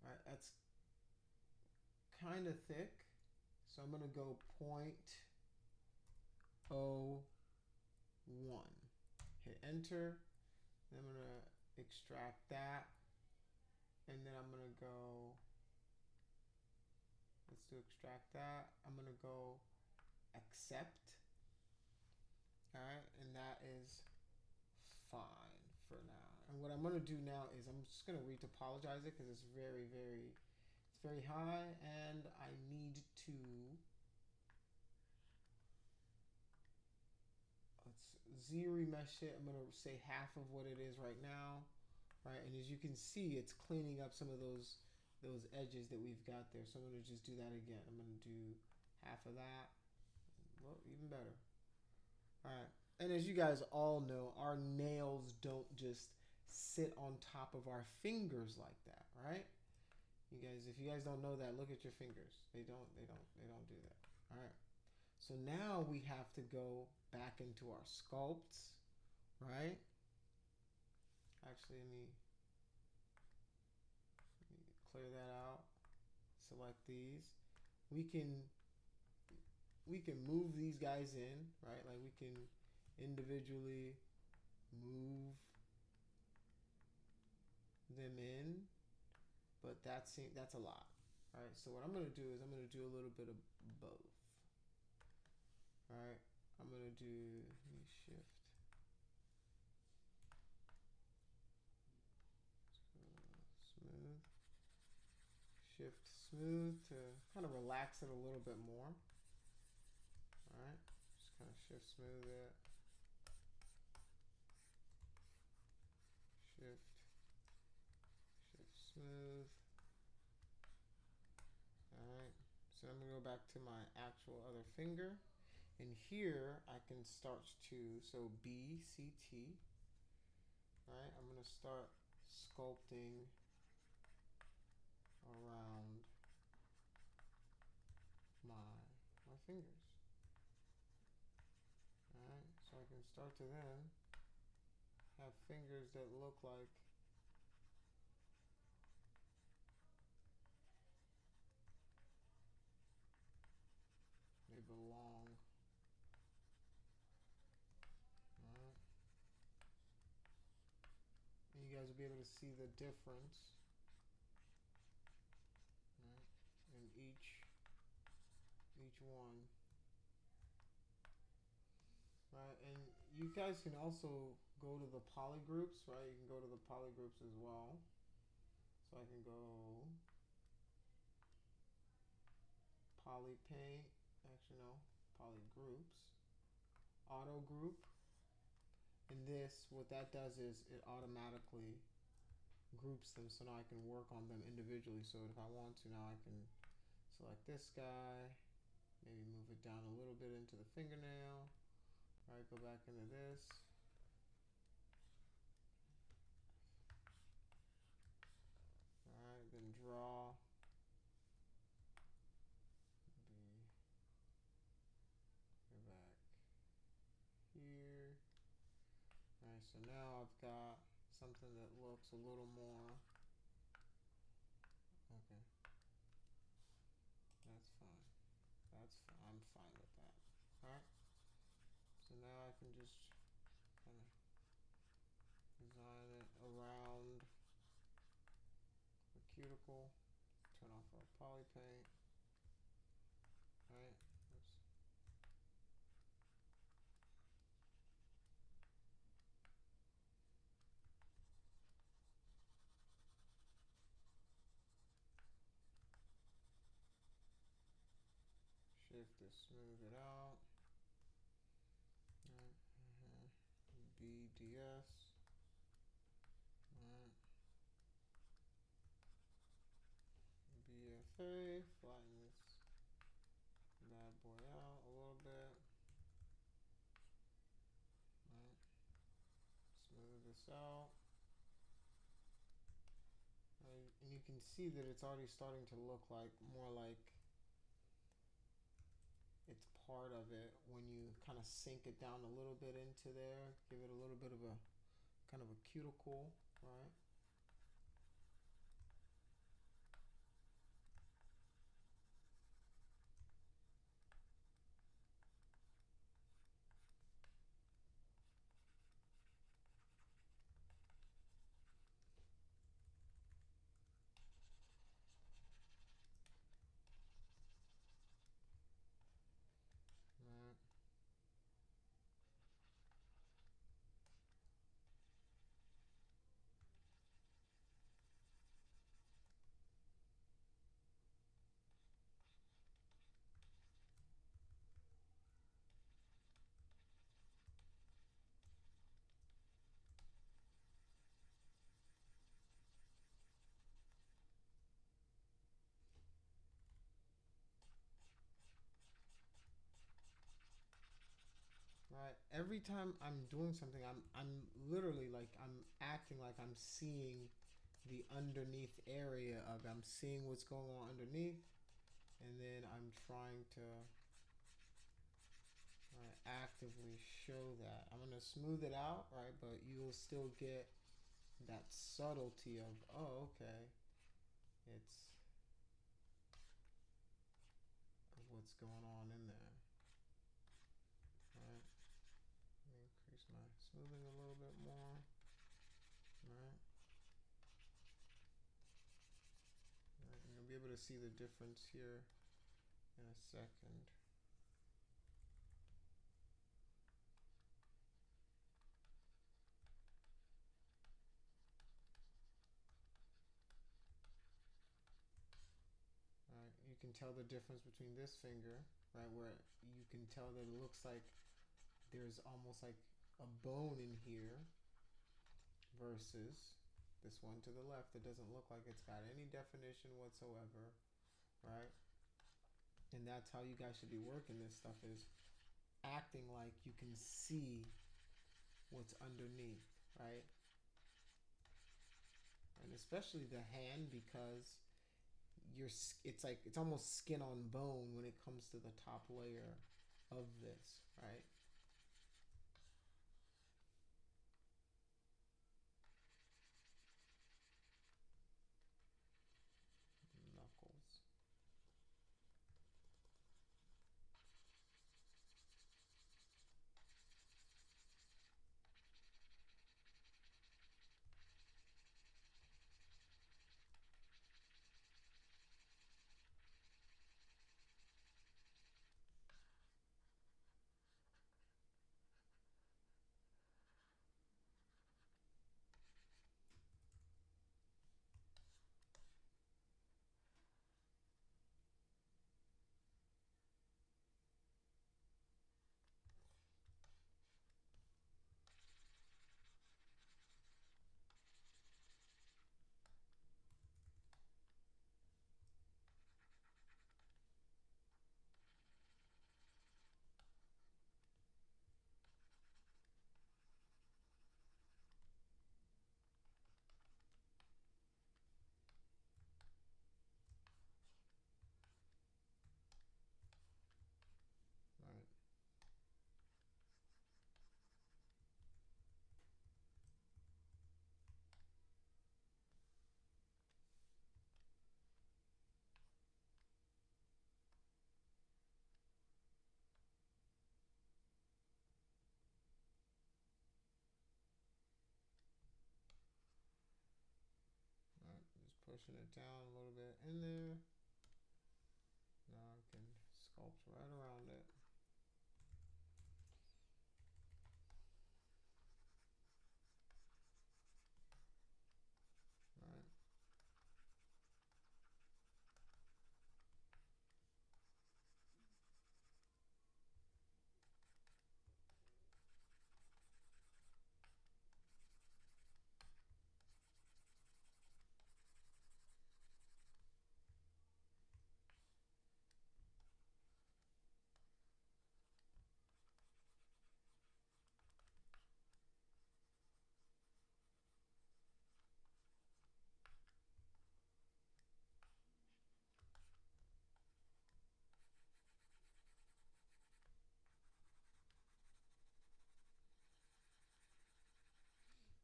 All right, that's kind of thick. So I'm going to go 0.01. Hit enter. Then I'm going to extract that. And then I'm going to go, let's do extract that. I'm going to go accept. All right, and that is fine for now. And what I'm going to do now is I'm just going to retopologize it because it's very high, and I need to, let's Z-remesh it. I'm going to say half of what it is right now. Right, and as you can see, it's cleaning up some of those edges that we've got there. So I'm going to just do that again. I'm going to do half of that. Well, even better. All right, and as you guys all know, our nails don't just sit on top of our fingers like that, right? You guys, if you guys don't know that, look at your fingers. They don't do that. All right. So now we have to go back into our sculpts, right? Actually, let me clear that out. Select these. We can move these guys in, right? Like we can individually move them in, but that's a lot. All right, so what I'm going to do is I'm going to do a little bit of both. All right, I'm going to do shift smooth, shift smooth to kind of relax it a little bit more. All right, just kind of shift smooth it, shift smooth. Alright, so I'm going to go back to my actual other finger. And here I can start to, so B, C, T. Alright, I'm going to start sculpting around my fingers. Alright, so I can start to then have fingers that look like they belong. Alright. And you guys will be able to see the difference, right, in each one. Right, and you guys can also go to the poly groups, right? You can go to the poly groups as well. So I can go poly paint, actually no, poly groups, auto group. And this, what that does is it automatically groups them, so now I can work on them individually. So if I want to, now I can select this guy, maybe move it down a little bit into the fingernail. All right, go back into this. All right, then draw. Go back here. All right, so now I've got something that looks a little more. Okay, that's fine. I'm fine with that. All right. So now I can just kind of design it around the cuticle. Turn off our poly paint. All right. Oops. Shift to smooth it out. All right. BDS. All right. BFA. Flatten this bad boy out a little bit. All right. Smooth this out. Right. And you can see that it's already starting to look like more like it's part of it when you kind of sink it down a little bit into there, give it a little bit of a kind of a cuticle, right? Right. Right. Every time I'm doing something, I'm literally like I'm acting like I'm seeing the underneath area of it. I'm seeing what's going on underneath, and then I'm trying to actively show that. I'm gonna smooth it out, right? But you will still get that subtlety of, oh, okay, it's what's going on in there, right? Let me increase my smoothing a little bit more, right? You'll be able to see the difference here in a second. Right, you can tell the difference between this finger, right, where you can tell that it looks like there's almost like a bone in here versus this one to the left that doesn't look like it's got any definition whatsoever, right? And that's how you guys should be working this stuff, is acting like you can see what's underneath, right? And especially the hand, because it's almost skin on bone when it comes to the top layer of this, right? Knuckles. Right. Right. Just pushing it down a little bit in there. Now I can sculpt right around it. Right.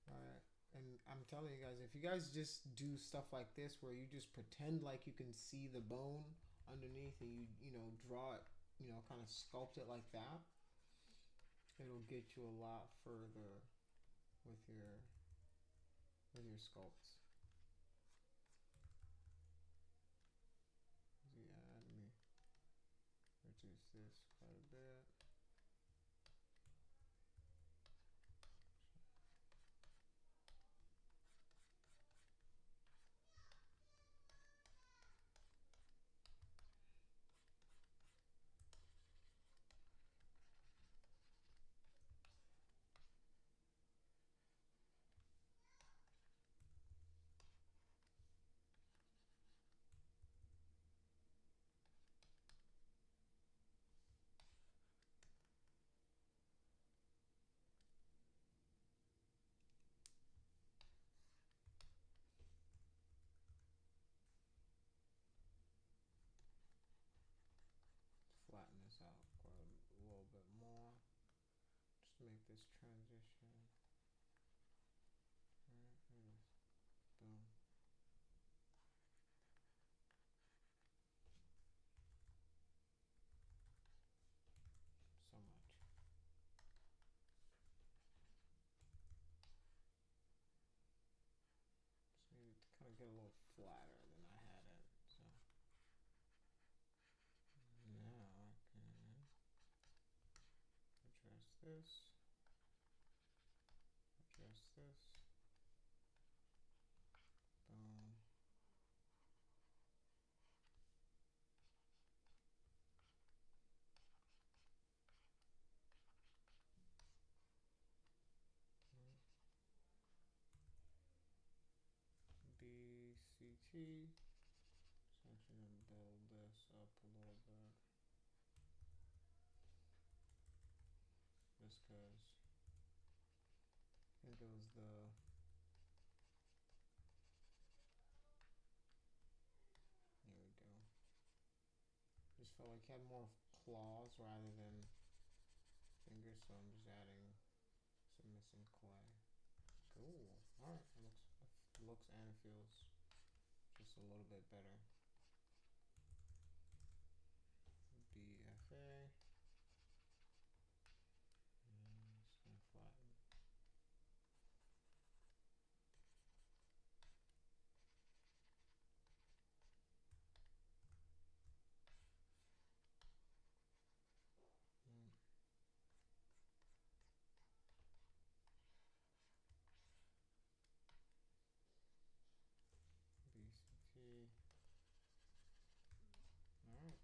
Right. And I'm telling you guys, if you guys just do stuff like this where you just pretend like you can see the bone underneath, and you know, draw it, you know, kind of sculpt it like that, it'll get you a lot further with your sculpts. Yeah, let me reduce this quite a bit. make this transition. Alright, there it is. Boom. So much. So maybe to kind of get a little flatter than I had it. So now I can address this, address this. Boom. BCT. So I'm actually going to build this up a little bit. Just because I think it was the there we go. Just felt like it had more claws rather than fingers, so I'm just adding some missing clay. Cool. Alright, it looks and feels just a little bit better. BFA. And just gonna flatten. BCT. Alright.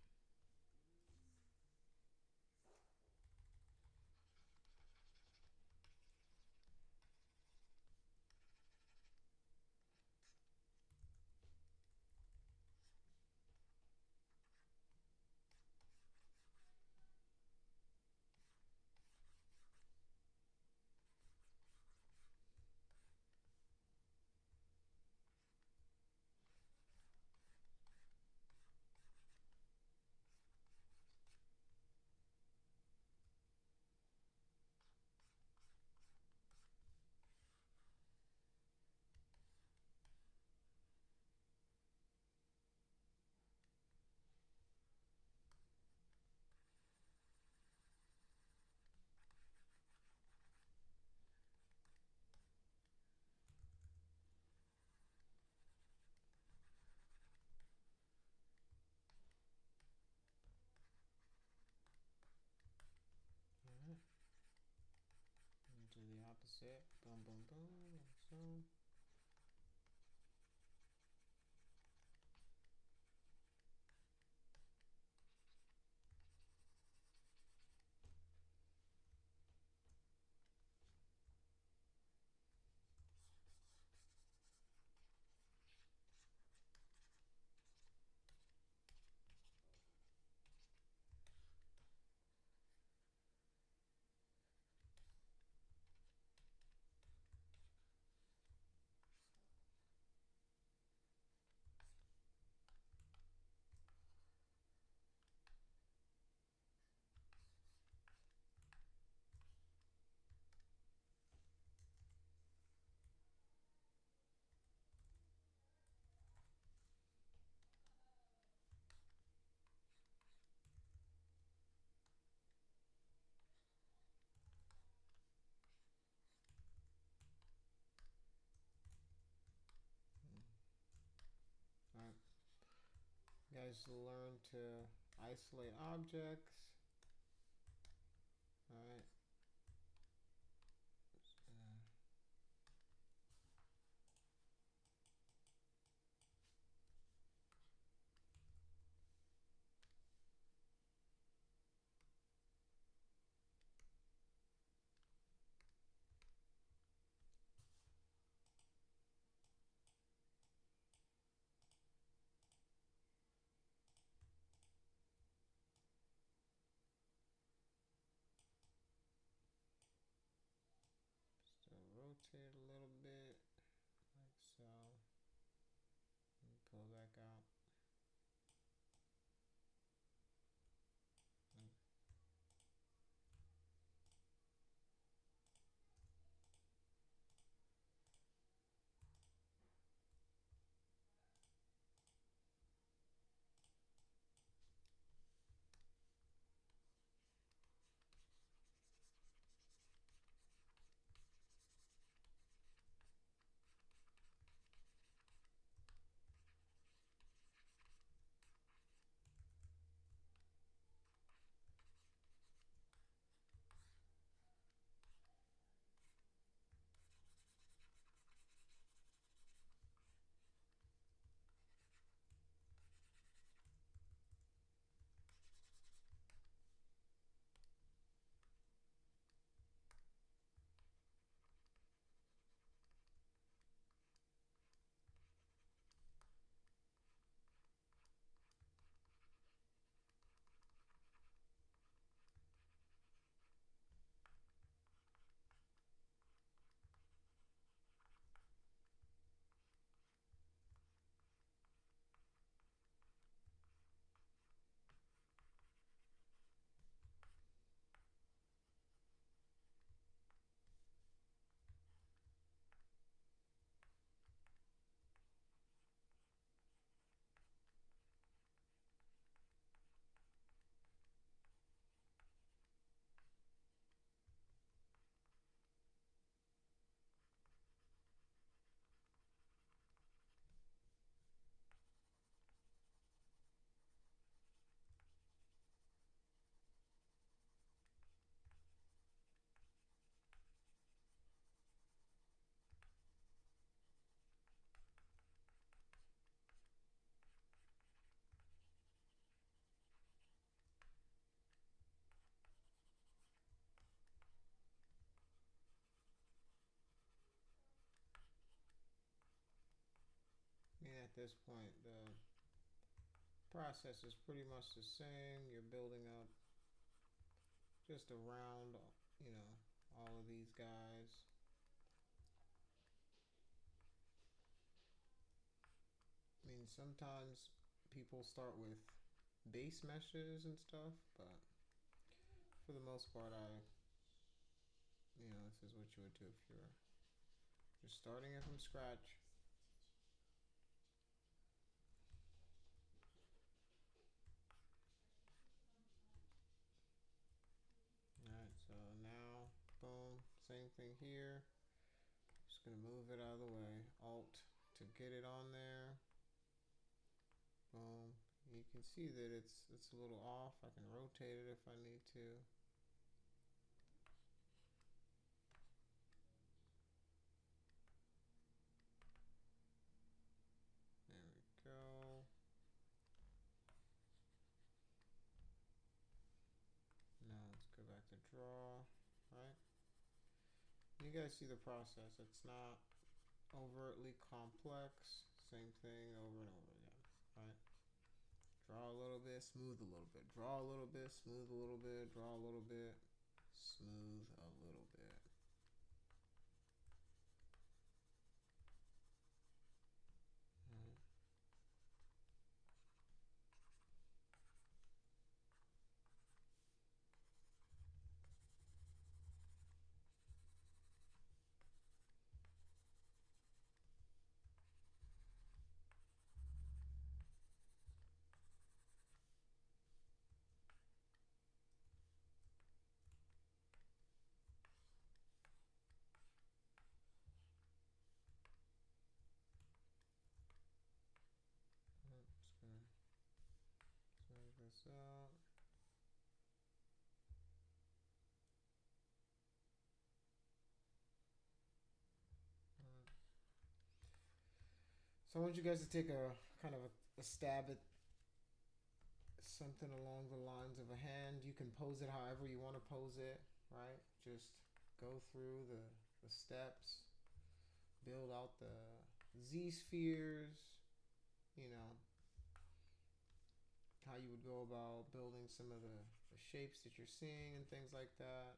Alright. And do the opposite. Boom, boom, boom, like so. Alright. You guys learn to isolate objects. Alright. Still rotate a little bit, like so. And pull back out. at this point, the process is pretty much the same. You're building up just around, you know, all of these guys. I mean, sometimes people start with base meshes and stuff, but for the most part, this is what you would do if you're just starting it from scratch. Alright, so now, boom, same thing here. Just gonna move it out of the way. Alt to get it on there. Boom. You can see that it's a little off. I can rotate it if I need to. There we go. Now let's go back to draw, right? You guys see the process. It's not overtly complex. Same thing over and over again, right? Draw a little bit, smooth a little bit. Draw a little bit, smooth a little bit. Draw a little bit, smooth a little bit. Just gonna save this out. So I want you guys to take a kind of a stab at something along the lines of a hand. You can pose it however you want to pose it, right? Just go through the steps, build out the Z spheres, you know, how you would go about building some of the shapes that you're seeing and things like that.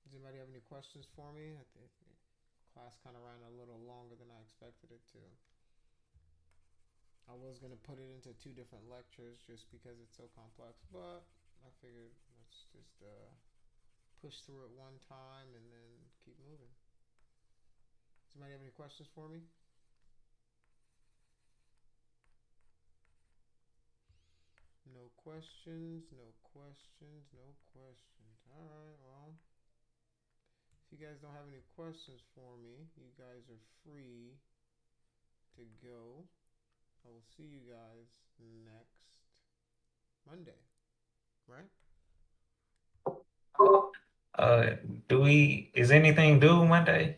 Does anybody have any questions for me? I think class kind of ran a little longer than I expected it to. I was going to put it into 2 different lectures just because it's so complex, but I figured let's just push through it one time and then keep moving. Does anybody have any questions for me? No questions, no questions, no questions. All right, well, if you guys don't have any questions for me, you guys are free to go. I will see you guys next Monday, right? Uh, is anything due Monday?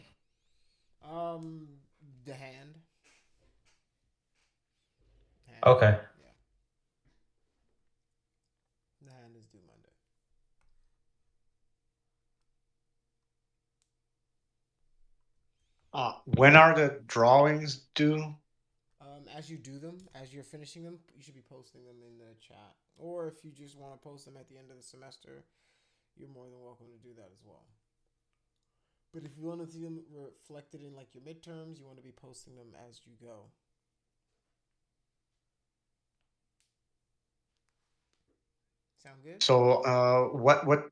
Um, the hand. Hand. Okay. Yeah. The hand is due Monday. When are the drawings due? As you do them, as you're finishing them, you should be posting them in the chat. Or if you just want to post them at the end of the semester, you're more than welcome to do that as well. But if you want to see them reflected in like your midterms, you want to be posting them as you go. Sound good? So, what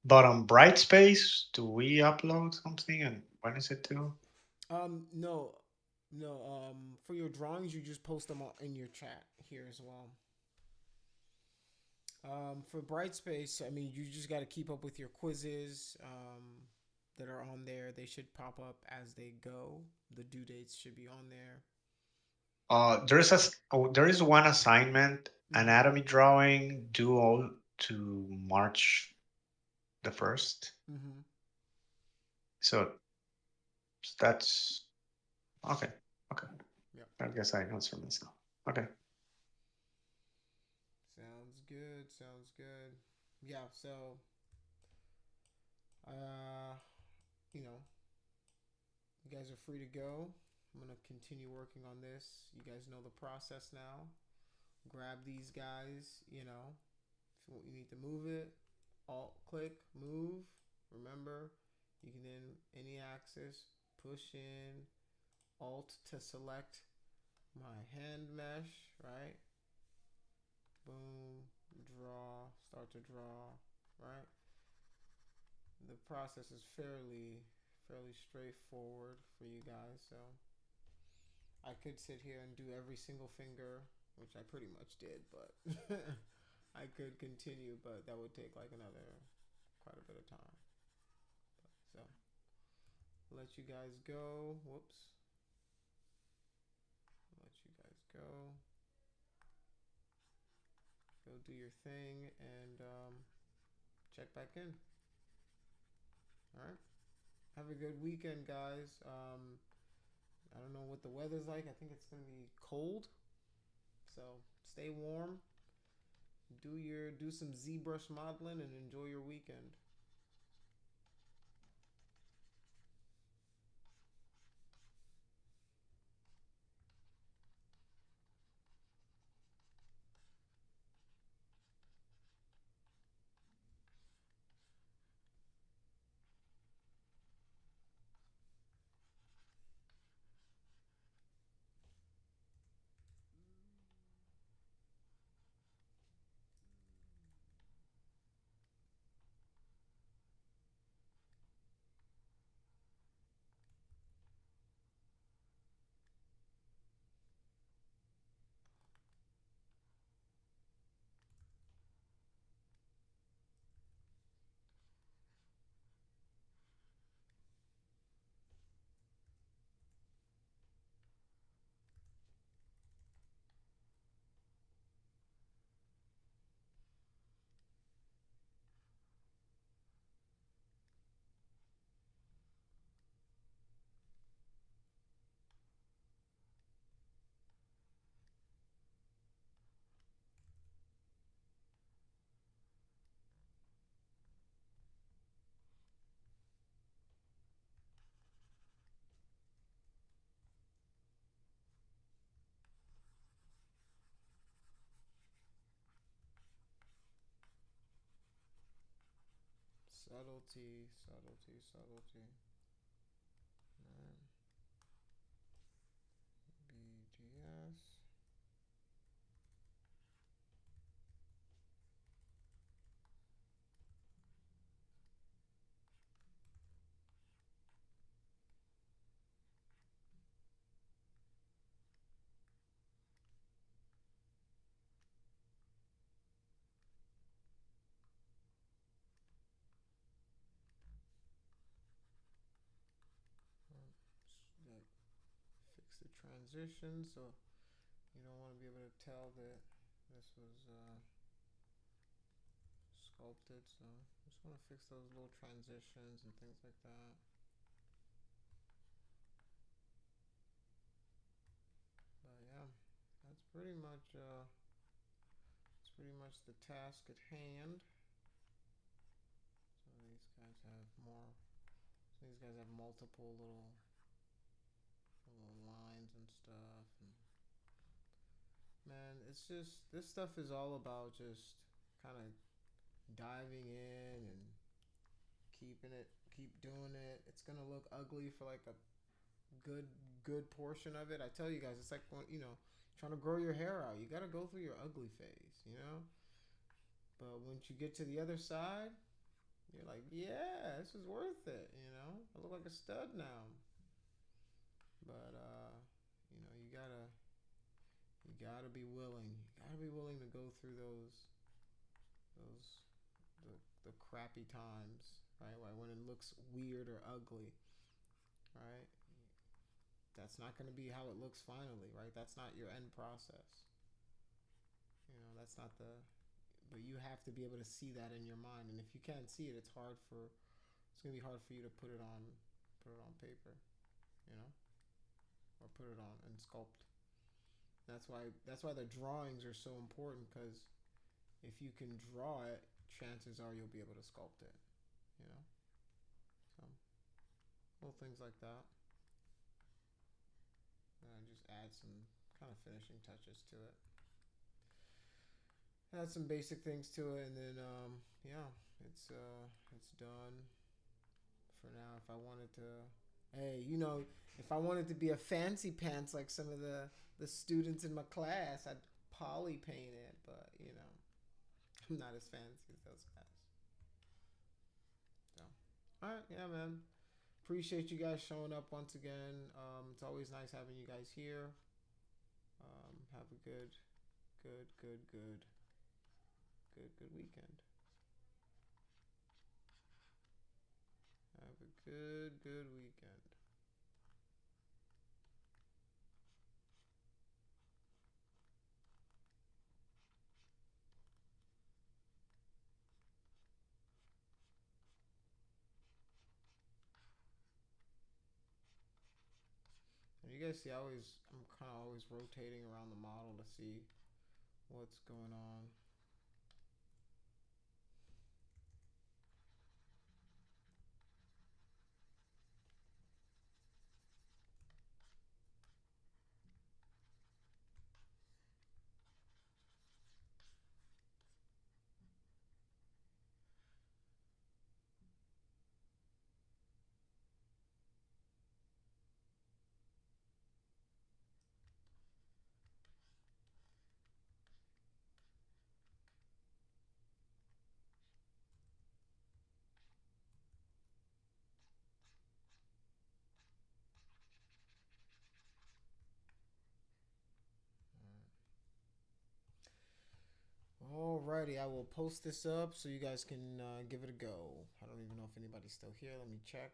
but on Brightspace, do we upload something, and when is it due? No, no. For your drawings, you just post them in your chat here as well. For Brightspace, I mean, you just got to keep up with your quizzes that are on there. They should pop up as they go. The due dates should be on there. There is one assignment, Mm-hmm. anatomy drawing, due all to March the 1st. Mm-hmm. So that's okay. Okay. Yep. I guess I answered myself. Okay. Sounds good. Sounds good. Yeah. So, uh, you know, you guys are free to go. I'm gonna continue working on this. You guys know the process now. Grab these guys, you know. If you need to move it, Alt click, move. Remember, you can then any axis, push in, Alt to select my hand mesh, right? Boom, draw, start to draw, right? The process is fairly straightforward for you guys, so I could sit here and do every single finger, which I pretty much did, but I could continue, but that would take like quite a bit of time. So let you guys go. Whoops. Let you guys go. Go do your thing and check back in. All right. Have a good weekend, guys. I don't know what the weather's like. I think it's gonna be cold, so stay warm. Do some ZBrush modeling and enjoy your weekend. Subtlety, subtlety, subtlety. BGS. Fix the transition so you don't want to be able to tell that this was sculpted. So just want to fix those little transitions and things like that. But yeah, that's pretty much the task at hand. So these guys have more. So these guys have multiple little lines and stuff. And man, it's just, this stuff is all about just kind of diving in and keep doing it. It's gonna look ugly for like a good portion of it. I tell you guys, it's like when, trying to grow your hair out. You gotta go through your ugly phase, But once you get to the other side, you're like, yeah, this is worth it, I look like a stud now. But you gotta be willing. You gotta be willing to go through the crappy times, right? When it looks weird or ugly, right? That's not going to be how it looks finally, right? That's not your end process. That's not but you have to be able to see that in your mind. And if you can't see it, it's going to be hard for you to put it on paper, or put it on and sculpt. That's why the drawings are so important, because if you can draw it, chances are you'll be able to sculpt it, So little things like that. And I just add some kind of finishing touches to it. Add some basic things to it, and then yeah, it's done for now. If I wanted to, hey, you know, if I wanted to be a fancy pants like some of the students in my class, I'd poly paint it, but you know, I'm not as fancy as those guys. So, all right, yeah, man. Appreciate you guys showing up once again. It's always nice having you guys here. Have a good weekend. Have a good weekend. And you guys see, I'm kind of always rotating around the model to see what's going on. Alrighty, I will post this up so you guys can give it a go. I don't even know if anybody's still here. Let me check.